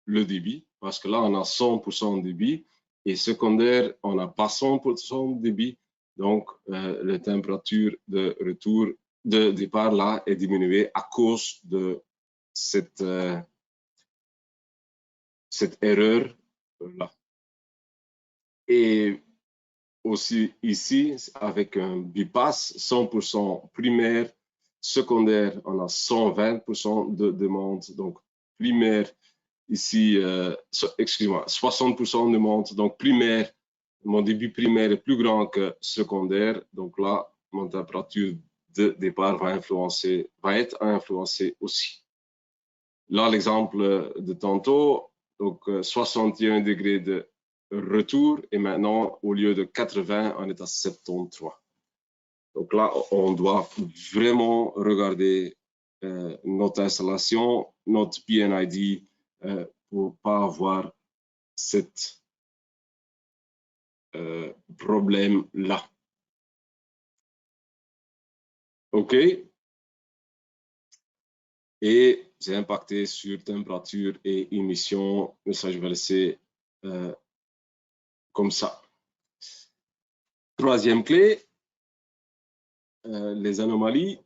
A: le débit, parce que là, on a 100% de débit, et secondaire, on n'a pas 100% de débit, donc la température de retour de départ là est diminuée à cause de cette erreur là. Et aussi ici, avec un bypass, 100% primaire, secondaire, on a 120% de demande. Donc, primaire, ici, excusez-moi, 60% de demande. Donc, primaire, mon débit primaire est plus grand que secondaire. Donc là, mon température de départ va être influencée aussi. Là, l'exemple de tantôt, donc 61 degrés de retour et maintenant, au lieu de 80, on est à 73. Donc là, on doit vraiment regarder notre installation, notre PNID pour ne pas avoir cet problème-là. OK? Et c'est impacté sur température et émission. Mais ça, je vais laisser comme ça. Troisième clé, les anomalies.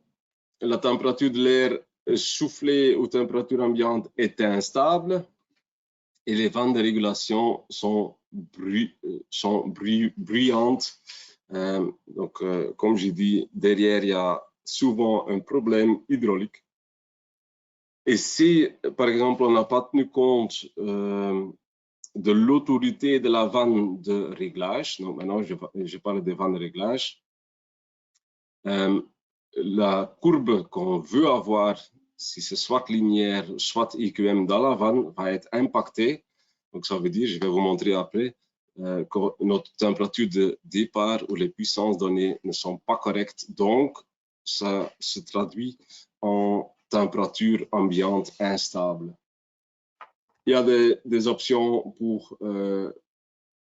A: La température de l'air soufflé aux températures ambiantes est instable et les vannes de régulation sont bruyantes. Donc, comme j'ai dit, derrière, il y a souvent un problème hydraulique. Et si, par exemple, on n'a pas tenu compte de l'autorité de la vanne de réglage, donc maintenant je parle des vannes de réglage, la courbe qu'on veut avoir, si c'est soit linéaire, soit IQM dans la vanne, va être impactée. Donc ça veut dire, je vais vous montrer après, que notre température de départ ou les puissances données ne sont pas correctes. Donc, ça se traduit en température ambiante instable. Il y a des options pour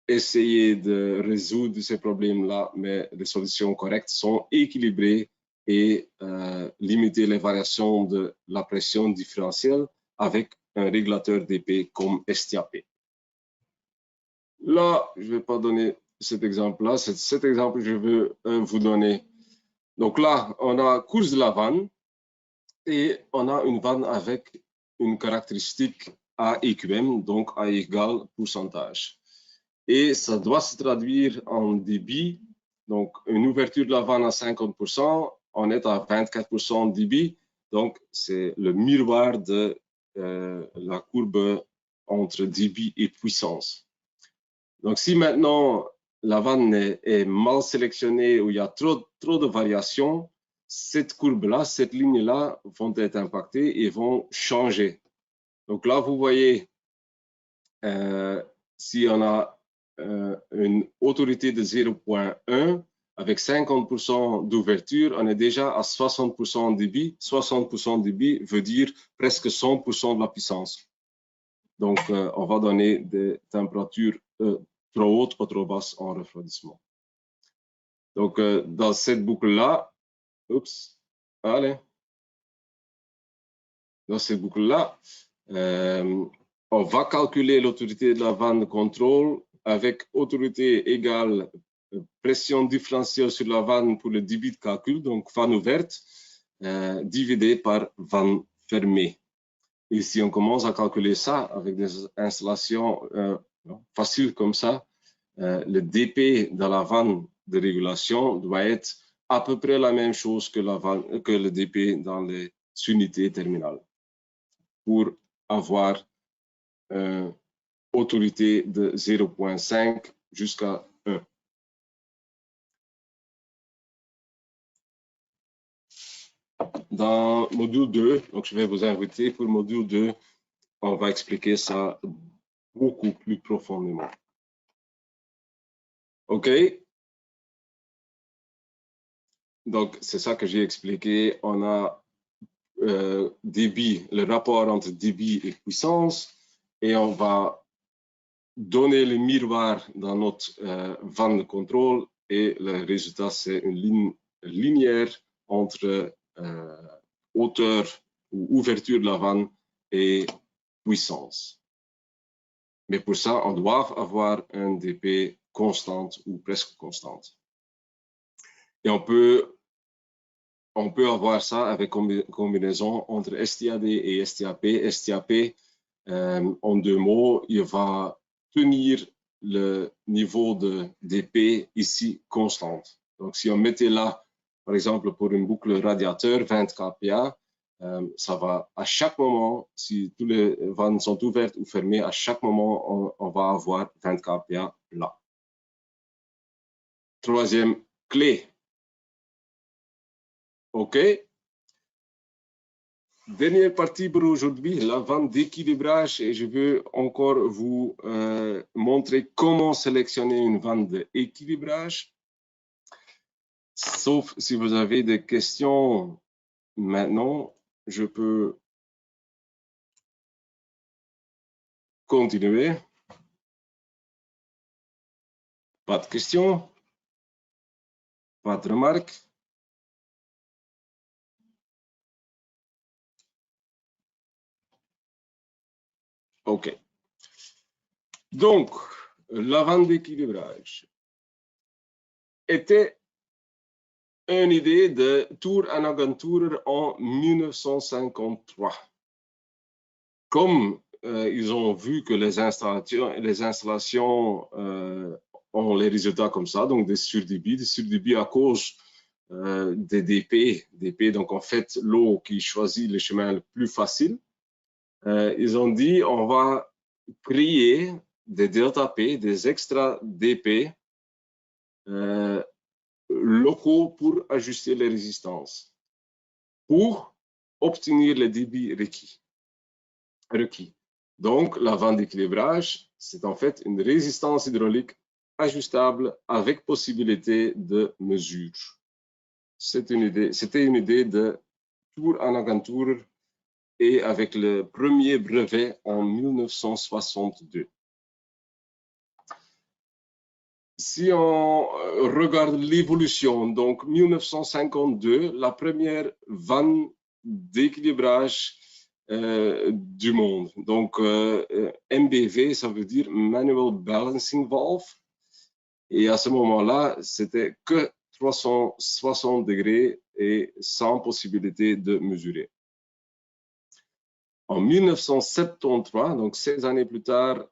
A: essayer de résoudre ces problèmes-là, mais les solutions correctes sont équilibrées et limiter les variations de la pression différentielle avec un régulateur d'épée comme STAP. Là, je ne vais pas donner cet exemple-là. Cet exemple, je veux vous donner. Donc là, on a course de la vanne et on a une vanne avec une caractéristique AEQM, donc A égale pourcentage. et ça doit se traduire en débit. Donc, une ouverture de la vanne à 50%, on est à 24% de débit. Donc, c'est le miroir de la courbe entre débit et puissance. Donc, si maintenant la vanne est mal sélectionnée ou il y a trop de variations, cette courbe-là, cette ligne-là vont être impactées et vont changer. Donc là, vous voyez, si on a une autorité de 0,1 avec 50% d'ouverture, on est déjà à 60% de débit. 60% de débit veut dire presque 100% de la puissance. Donc, on va donner des températures trop hautes ou trop basses en refroidissement. Donc, dans cette boucle-là, dans cette boucle-là, on va calculer l'autorité de la vanne de contrôle avec autorité égale pression différentielle sur la vanne pour le débit de calcul, donc vanne ouverte, divisé par vanne fermée. Et si on commence à calculer ça avec des installations faciles comme ça, le DP dans la vanne de régulation doit être à peu près la même chose que le DP dans les unités terminales pour avoir une autorité de 0,5 jusqu'à 1. Dans module 2, donc je vais vous inviter pour module 2, on va expliquer ça beaucoup plus profondément. OK? Donc, c'est ça que j'ai expliqué. On a débit, le rapport entre débit et puissance, et on va donner le miroir dans notre vanne de contrôle, et le résultat, c'est une ligne linéaire entre hauteur ou ouverture de la vanne et puissance. Mais pour ça, on doit avoir un dP constante ou presque constante. Et on peut avoir ça avec combinaison entre STAD et STAP. STAP, en deux mots, il va tenir le niveau de dP ici constante. Donc, si on mettait là, par exemple, pour une boucle radiateur, 20 kPa, ça va à chaque moment, si toutes les vannes sont ouvertes ou fermées, à chaque moment, on va avoir 20 kPa là. Troisième clé. OK. Dernière partie pour aujourd'hui, la vanne d'équilibrage, et je veux encore vous montrer comment sélectionner une vanne d'équilibrage. Sauf si vous avez des questions maintenant, je peux continuer. Pas de questions? Pas de remarques? OK. Donc, la vanne d'équilibrage était une idée de Tour en Agenturer en 1953. Comme ils ont vu que les installations ont les résultats comme ça, donc des surdébits à cause des DP, donc en fait l'eau qui choisit le chemin le plus facile. Ils ont dit on va créer des delta P, des extra DP locaux pour ajuster les résistances, pour obtenir le débit requis. Donc, la vanne d'équilibrage, c'est en fait une résistance hydraulique ajustable avec possibilité de mesure. C'était une idée de Tour en Agenturer et avec le premier brevet en 1962. Si on regarde l'évolution, donc 1952, la première vanne d'équilibrage du monde. Donc, MBV, ça veut dire Manual Balancing Valve. Et à ce moment-là, c'était que 360 degrés et sans possibilité de mesurer. En 1973, donc 16 années plus tard,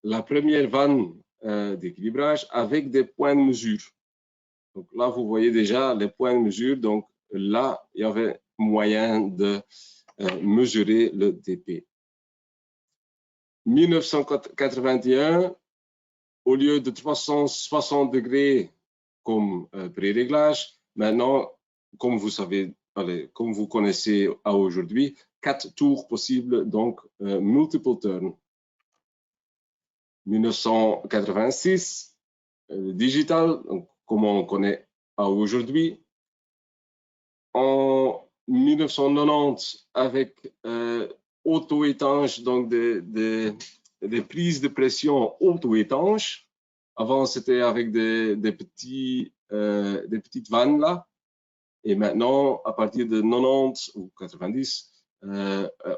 A: la première vanne d'équilibrage avec des points de mesure. Donc là, vous voyez déjà les points de mesure. Donc là, il y avait moyen de mesurer le dP. 1981, au lieu de 360 degrés comme pré-réglage, maintenant, comme vous savez, comme vous connaissez à aujourd'hui, 4 tours possibles, donc multiple turns. 1986, digital, donc, comme on connaît à aujourd'hui. En 1990, avec auto-étanche, donc des prises de pression auto-étanches. Avant, c'était avec des petites vannes là. Et maintenant, à partir de 90 ou 90,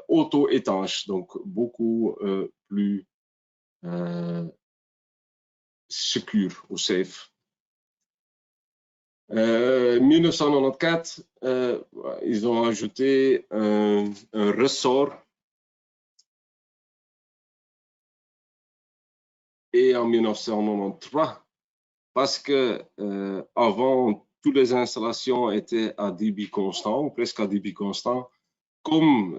A: auto-étanche, donc beaucoup plus secure ou safe. 1994, ils ont ajouté un ressort. Et en 1993, parce que avant, toutes les installations étaient à débit constant, ou presque à débit constant, comme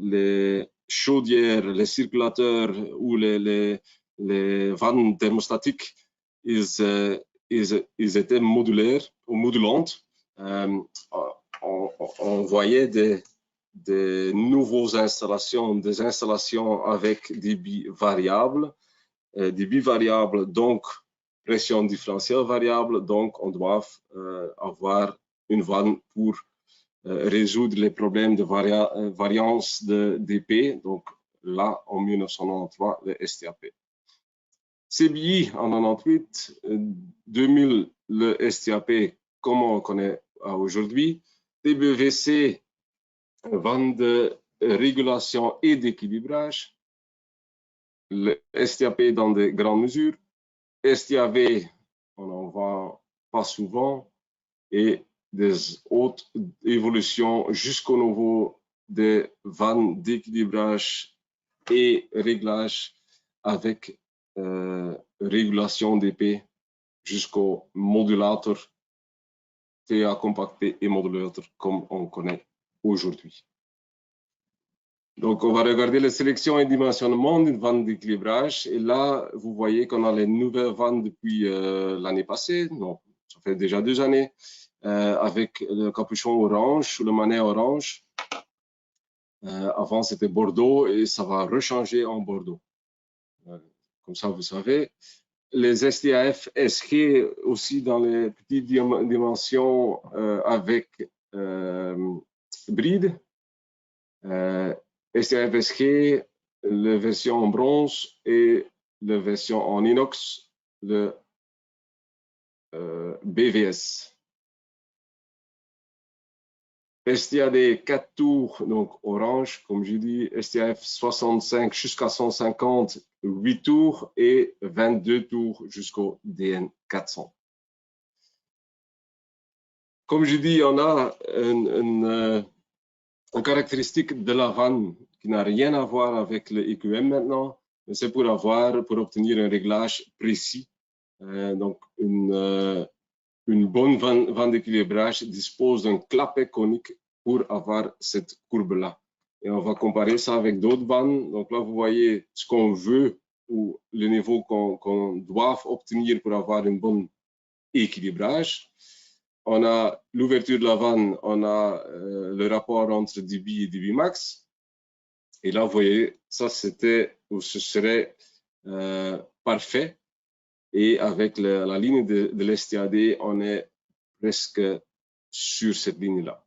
A: les chaudières, les circulateurs ou les vannes thermostatiques, ils étaient modulaires ou modulantes. On voyait des nouvelles installations, des installations avec débit variable. Débit variable, donc pression différentielle variable, donc on doit avoir une vanne pour résoudre les problèmes de variance de dP. Donc là, en 1993, le STAP. CBI en 98, 2000, le STAP, comme on connaît aujourd'hui. TBVC, vanne de régulation et d'équilibrage. Le STAP dans de grandes mesures. STAV, on n'en voit pas souvent. Et des autres évolutions jusqu'au niveau des vannes d'équilibrage et réglage avec régulation dP jusqu'au modulateur TA compacté et modulateur comme on connaît aujourd'hui. Donc, on va regarder les sélections et dimensionnement d'une vanne d'équilibrage. Et là, vous voyez qu'on a les nouvelles vannes depuis l'année passée. Non, ça fait déjà 2 années. Avec le capuchon orange, le manet orange. Avant, c'était Bordeaux et ça va rechanger en Bordeaux. Comme ça, vous savez. Les STAF SG aussi dans les petites dimensions avec bride. STAF SG, la version en bronze et la version en inox, le BVS. STAD 4 tours, donc orange, comme je dis, STAF 65 jusqu'à 150, 8 tours et 22 tours jusqu'au DN 400. Comme je dis, on a une caractéristique de la vanne qui n'a rien à voir avec le EQM maintenant, mais c'est pour obtenir un réglage précis. Donc, une bonne vanne d'équilibrage dispose d'un clapet conique pour avoir cette courbe-là. Et on va comparer ça avec d'autres vannes. Donc là, vous voyez ce qu'on veut ou le niveau qu'on doit obtenir pour avoir un bon équilibrage. On a l'ouverture de la vanne, on a le rapport entre dB et dB max. Et là, vous voyez, ça c'était ou ce serait parfait. Et avec la ligne de l'STAD, on est presque sur cette ligne-là.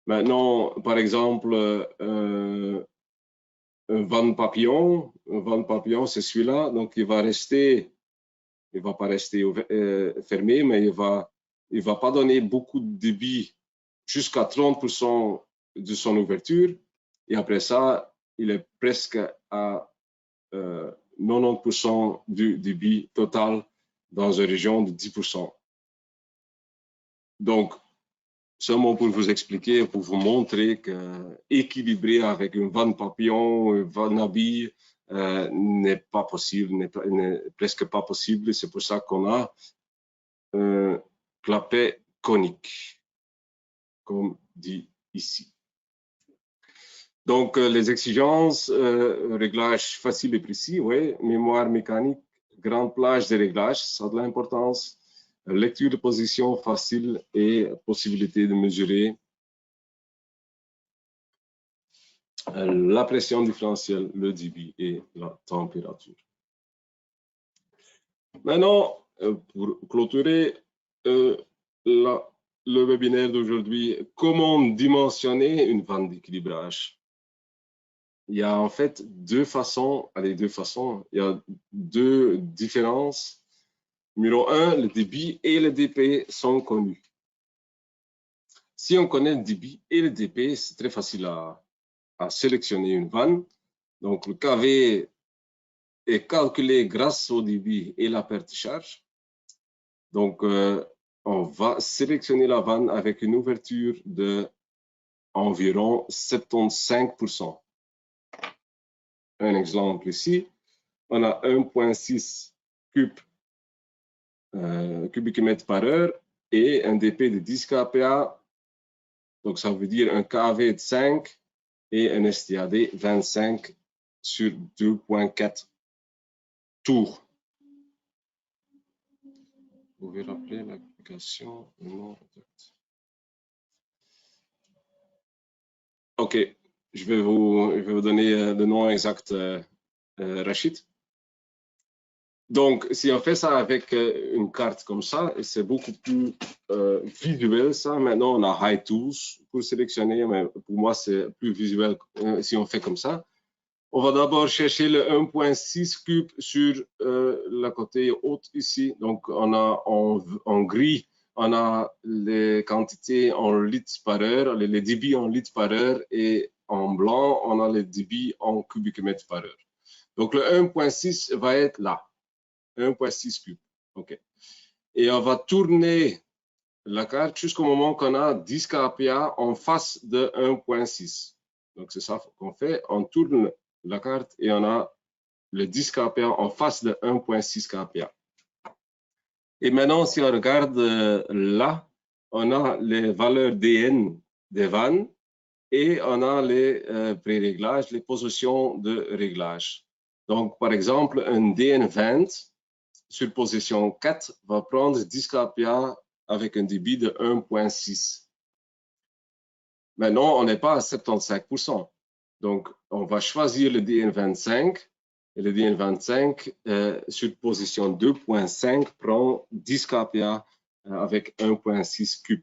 A: Maintenant, par exemple, un van papillon, c'est celui-là. Donc, il va pas rester fermé, mais il va pas donner beaucoup de débit jusqu'à 30% de son ouverture. Et après ça, il est presque à 90% du débit total dans une région de 10%. Donc, seulement pour vous expliquer, pour vous montrer que équilibrer avec une vanne papillon, une vanne à billes, n'est pas possible, n'est presque pas possible. C'est pour ça qu'on a un clapet conique, comme dit ici. Donc, les exigences, réglage facile et précis, oui, mémoire mécanique, grande plage de réglage, ça a de l'importance, lecture de position facile et possibilité de mesurer la pression différentielle, le débit et la température. Maintenant, pour clôturer le webinaire d'aujourd'hui, comment dimensionner une vanne d'équilibrage? Il y a en fait deux façons, il y a deux différences. Numéro 1, le débit et le dP sont connus. Si on connaît le débit et le dP, c'est très facile à sélectionner une vanne. Donc, le KV est calculé grâce au débit et la perte de charge. Donc, on va sélectionner la vanne avec une ouverture de environ 75%. Un exemple ici, on a 1,6 cubic mètre par heure et un dP de 10 kPa. Donc, ça veut dire un KV de 5 et un STAD 25 sur 2,4 tours. Vous pouvez rappeler l'application. OK, je vais vous donner le nom exact, Rachid. Donc, si on fait ça avec une carte comme ça, c'est beaucoup plus visuel, ça. Maintenant, on a High Tools pour sélectionner, mais pour moi, c'est plus visuel si on fait comme ça. On va d'abord chercher le 1,6 cube sur la côté haute ici. Donc, on a en gris, on a les quantités en litres par heure, les débits en litres par heure, et en blanc, on a les débits en cubic mètre par heure. Donc, le 1,6 va être là. 1,6 cube. OK. Et on va tourner la carte jusqu'au moment qu'on a 10 kPa en face de 1,6. Donc, c'est ça qu'on fait. On tourne la carte et on a le 10 kPa en face de 1,6 kPa. Et maintenant, si on regarde là, on a les valeurs DN des vannes et on a les pré-réglages, les positions de réglage. Donc, par exemple, un DN20 sur position 4 va prendre 10 kPa avec un débit de 1,6. Maintenant, on n'est pas à 75%. Donc, on va choisir le DN25. Et le DN25 sur position 2,5 prend 10 kPa avec 1,6 cube.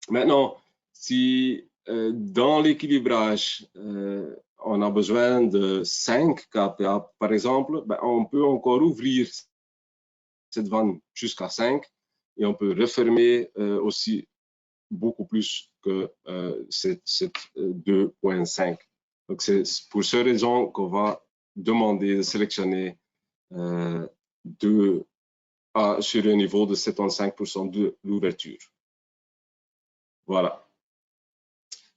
A: Maintenant, si dans l'équilibrage, on a besoin de 5 kPa, par exemple, ben, on peut encore ouvrir cette vanne jusqu'à 5 et on peut refermer aussi beaucoup plus que cette 2,5. Donc, c'est pour cette raison qu'on va demander de sélectionner sur un niveau de 75% de l'ouverture. Voilà.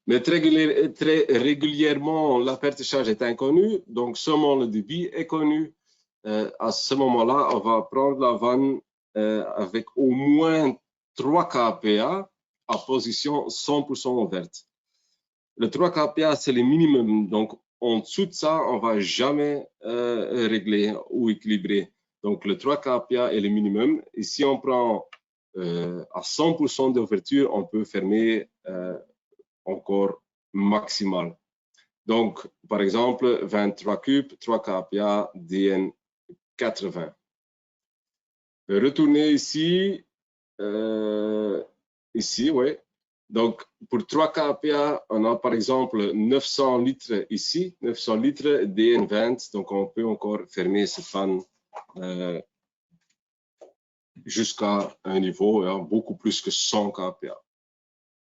A: Mais très régulièrement, la perte de charge est inconnue, donc seulement le débit est connu. À ce moment-là, on va prendre la vanne avec au moins 3 kPa à position 100% ouverte. Le 3 kPa, c'est le minimum. Donc, en dessous de ça, on ne va jamais régler ou équilibrer. Donc, le 3 kPa est le minimum. Et si on prend à 100% d'ouverture, on peut fermer encore maximal. Donc, par exemple, 23 cubes, 3 kPa, DN 80. Retourner ici, oui. Donc, pour 3 kPa, on a par exemple 900 litres ici, 900 litres DN20. Donc, on peut encore fermer cette vanne jusqu'à un niveau beaucoup plus que 100 kPa.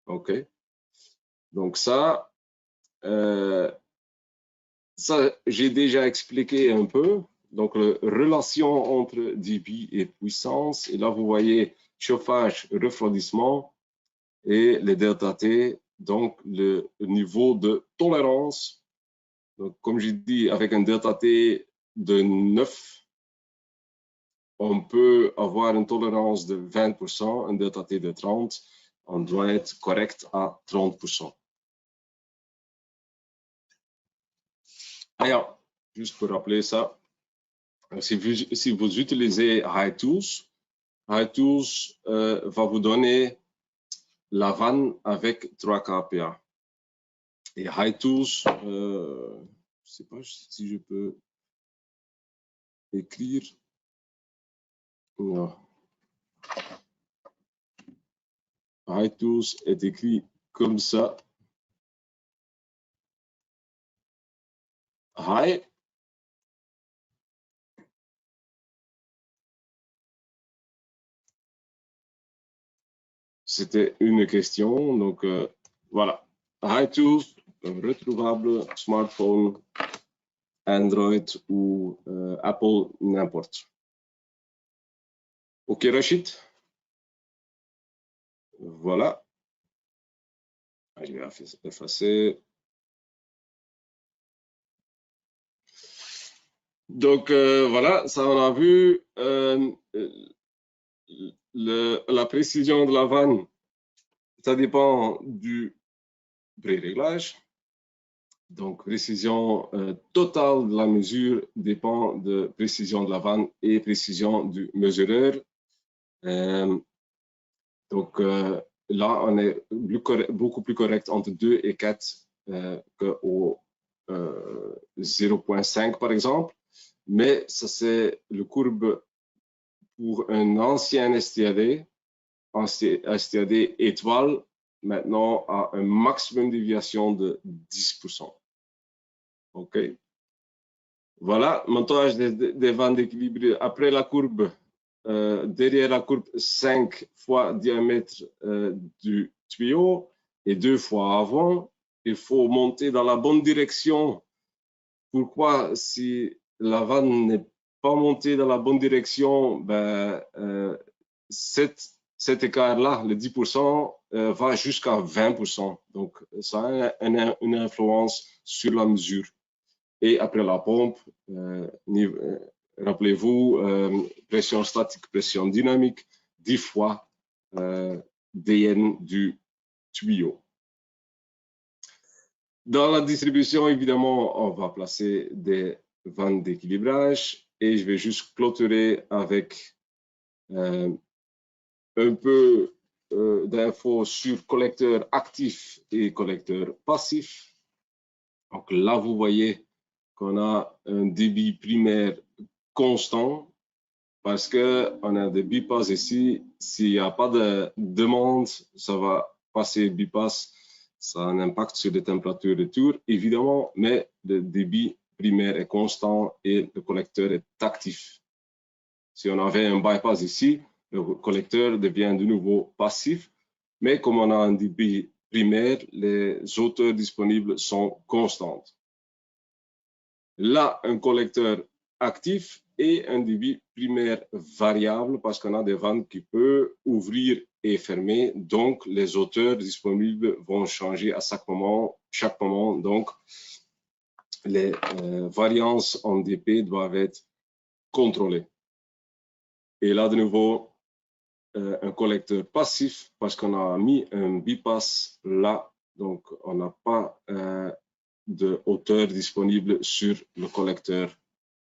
A: OK. Donc, ça j'ai déjà expliqué un peu. Donc, la relation entre débit et puissance. Et là, vous voyez chauffage, refroidissement. et le delta T, donc le niveau de tolérance. Donc, comme j'ai dit, avec un delta T de 9, on peut avoir une tolérance de 20%, un delta T de 30, on doit être correct à 30%. Alors, juste pour rappeler ça, si vous utilisez HiTools, HiTools va vous donner la vanne avec 3 kPa. Et HiTools, je ne sais pas si je peux écrire. Non. HiTools est écrit comme ça. Hi. C'était une question, donc voilà. HiTools, retrouvable, smartphone, Android ou Apple, n'importe. Ok, Rachid? Voilà. Je vais effacer. Donc voilà, ça on a vu. La précision de la vanne, ça dépend du pré-réglage. Donc, précision totale de la mesure dépend de précision de la vanne et précision du mesureur. Donc, là, on est beaucoup plus correct entre 2 et 4 qu'au 0,5 par exemple. Mais ça, c'est le courbe pour un ancien STAD, STAD étoile, maintenant à un maximum de déviation de 10%. OK. Voilà, montage des vannes d'équilibre après la courbe, derrière la courbe 5 fois diamètre du tuyau et 2 fois avant. Il faut monter dans la bonne direction. Pourquoi, si la vanne n'est pas montée dans la bonne direction, ben, cet écart-là, le 10%, va jusqu'à 20%. Donc, ça a une influence sur la mesure. Et après la pompe, rappelez-vous, pression statique, pression dynamique, 10 fois dN du tuyau. Dans la distribution, évidemment, on va placer des vannes d'équilibrage et je vais juste clôturer avec un peu d'infos sur collecteur actif et collecteur passif. Donc là, vous voyez qu'on a un débit primaire constant parce qu'on a des bypass ici. S'il n'y a pas de demande, ça va passer bypass. Ça a un impact sur les températures de tour, évidemment, mais le débit primaire est constant et le collecteur est actif. Si on avait un bypass ici, le collecteur devient de nouveau passif, mais comme on a un débit primaire, les hauteurs disponibles sont constantes. Là, un collecteur actif et un débit primaire variable parce qu'on a des vannes qui peuvent ouvrir et fermer. Donc, les hauteurs disponibles vont changer à chaque moment. Donc, les variances en dP doivent être contrôlées. Et là, de nouveau, un collecteur passif parce qu'on a mis un bypass là. Donc, on n'a pas de hauteur disponible sur le collecteur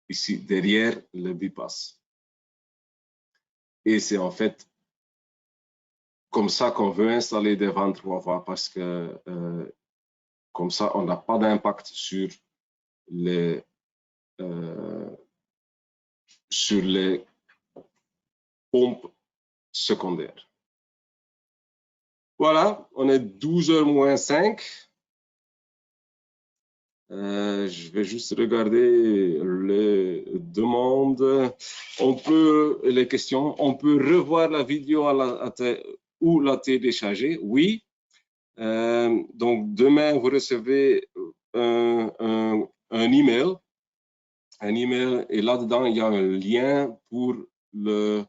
A: ici derrière le bypass. Et c'est en fait comme ça qu'on veut installer des vannes 3 voies parce que comme ça, on n'a pas d'impact sur les pompes secondaires. Voilà, on est 12h moins 5. Je vais juste regarder les demandes. Les questions. On peut revoir la vidéo ou la télécharger. Oui. Donc, demain, vous recevez un email. Un email et là-dedans, il y a un lien pour le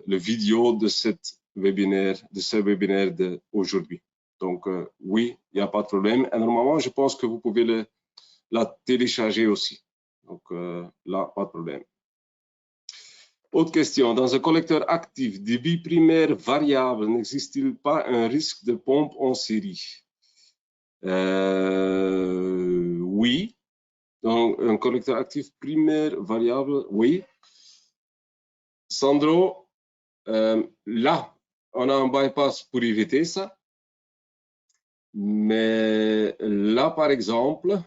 A: vidéo de cette webinaire, de ce webinaire d'aujourd'hui. Donc, oui, il n'y a pas de problème. Et normalement, je pense que vous pouvez la télécharger aussi. Donc, là, pas de problème. Autre question. Dans un collecteur actif, débit primaire variable, n'existe-t-il pas un risque de pompe en série? Oui. Dans un collecteur actif primaire variable, oui. Sandro, là, on a un bypass pour éviter ça. Mais là, par exemple,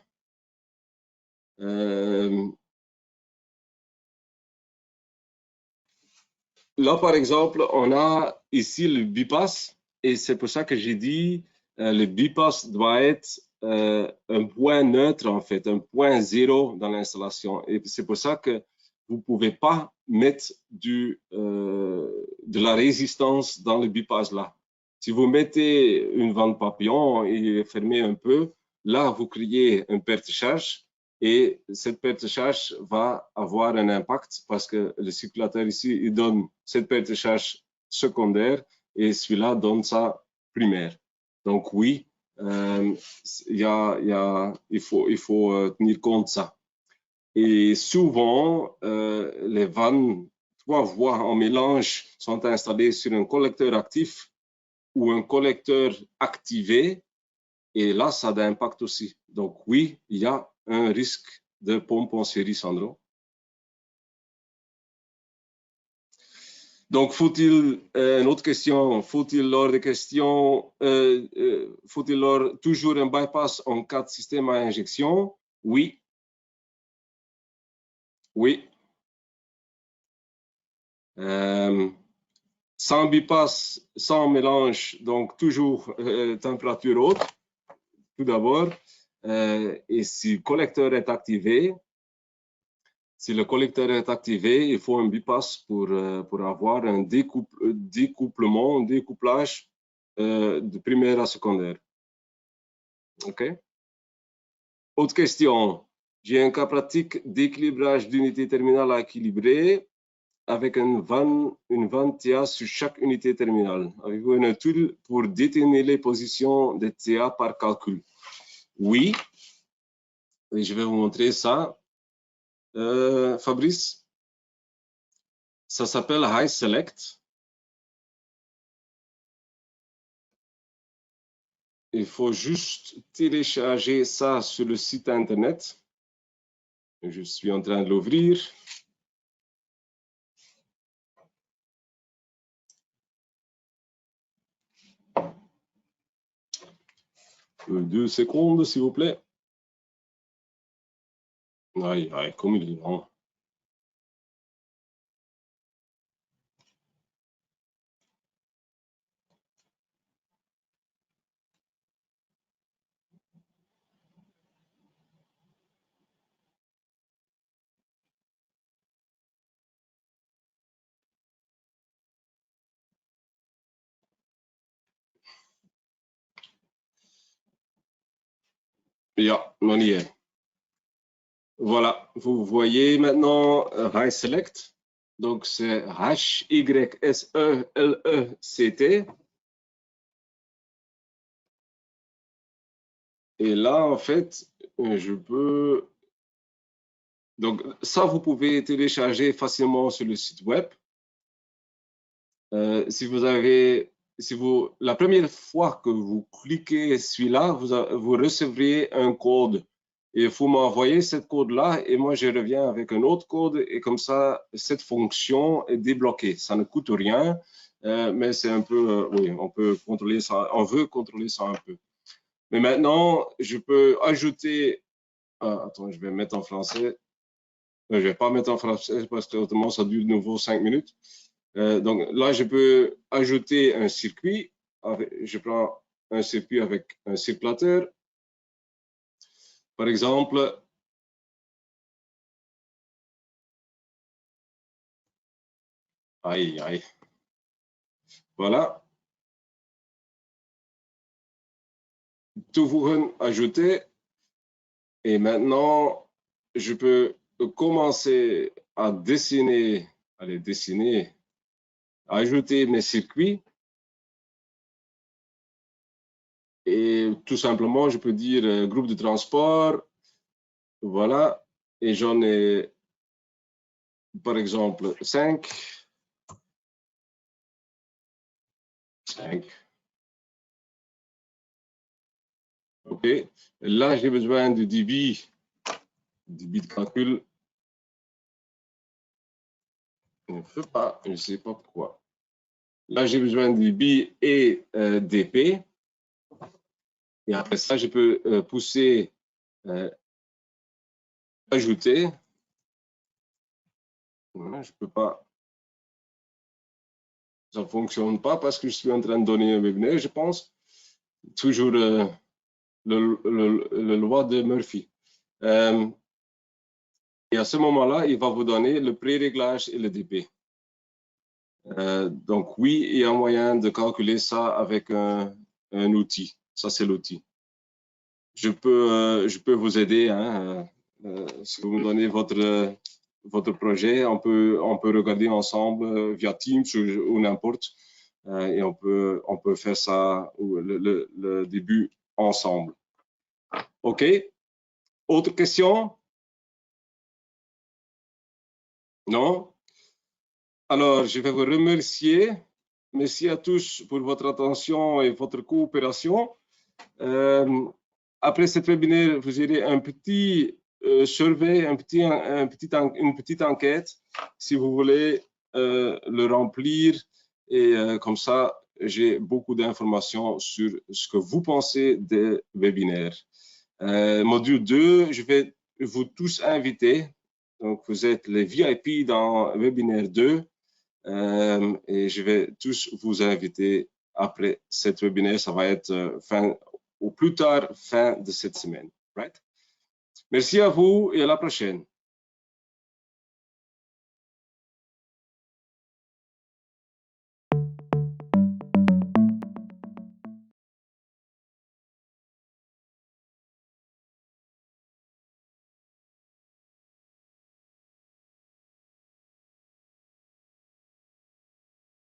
A: on a ici le bypass et c'est pour ça que j'ai dit le bypass doit être un point neutre, en fait, un point zéro dans l'installation. Et c'est pour ça que vous ne pouvez pas mettre de la résistance dans le bypass là. Si vous mettez une vanne papillon et fermez un peu, là, vous créez une perte de charge. Et cette perte de charge va avoir un impact parce que le circulateur ici, il donne cette perte de charge secondaire et celui-là donne ça primaire. Donc oui, il faut tenir compte de ça. Et souvent, les vannes 3 voies en mélange sont installées sur un collecteur actif ou un collecteur activé. Et là, ça a d'impact aussi. Donc oui, il y a un risque de pompe en série, Sandro. Donc, faut-il, une autre question, faut-il lors des questions, faut-il toujours un bypass en cas de système à injection? Oui. Oui. Sans bypass, sans mélange, donc toujours température haute, tout d'abord. Et si le collecteur est activé, il faut un bypass pour avoir un découplage de primaire à secondaire. OK? Autre question. J'ai un cas pratique d'équilibrage d'unité terminale à équilibrer avec une vanne TA sur chaque unité terminale. Avez-vous un tool pour déterminer les positions des TA par calcul? Oui. Et je vais vous montrer ça. Fabrice, ça s'appelle High Select. Il faut juste télécharger ça sur le site internet. Je suis en train de l'ouvrir. Deux secondes, s'il vous plaît. Aïe, aïe, comme il est grand. Ja, on y est. Voilà, vous voyez maintenant High Select. Donc, c'est H-Y-S-E-L-E-C-T. Et là, en fait, je peux... Donc, ça, vous pouvez télécharger facilement sur le site web. La première fois que vous cliquez celui-là, vous recevrez un code. Et il faut m'envoyer ce code-là et moi, je reviens avec un autre code et comme ça, cette fonction est débloquée. Ça ne coûte rien, mais c'est un peu, oui, on peut contrôler ça, on veut contrôler ça un peu. Mais maintenant, je peux ajouter, attends, je vais mettre en français. Je ne vais pas mettre en français parce que autrement, ça dure de nouveau 5 minutes. Donc là, je peux ajouter un circuit. Je prends un circuit avec un circulateur. Par exemple, aïe, aïe. Voilà. Tout ajouter. Et maintenant, je peux commencer à dessiner, ajouter mes circuits. Et tout simplement, je peux dire groupe de transport. Voilà. Et j'en ai, par exemple, 5. 5. OK. Là, j'ai besoin du débit de calcul. Je ne peux pas, je ne sais pas pourquoi. Là, j'ai besoin du débit et dp. Et après ça, je peux pousser, ajouter. Je ne peux pas. Ça ne fonctionne pas parce que je suis en train de donner un webinaire, je pense. Toujours le loi de Murphy. Et à ce moment-là, il va vous donner le pré-réglage et le dp. Donc oui, il y a un moyen de calculer ça avec un outil. Ça, c'est l'outil. Je peux vous aider. Hein, si vous me donnez votre projet, on peut regarder ensemble via Teams ou n'importe. Et on peut faire ça, le début ensemble. OK. Autre question? Non? Alors, je vais vous remercier. Merci à tous pour votre attention et votre coopération. Après cet webinaire, vous aurez un petit survey, une petite enquête, si vous voulez le remplir. Et comme ça, j'ai beaucoup d'informations sur ce que vous pensez des webinaires. Module 2, je vais vous tous inviter. Donc, vous êtes les VIP dans webinaire 2. Et je vais tous vous inviter après cet webinaire. Ça va être au plus tard fin de cette semaine. Right? Merci à vous et à la prochaine.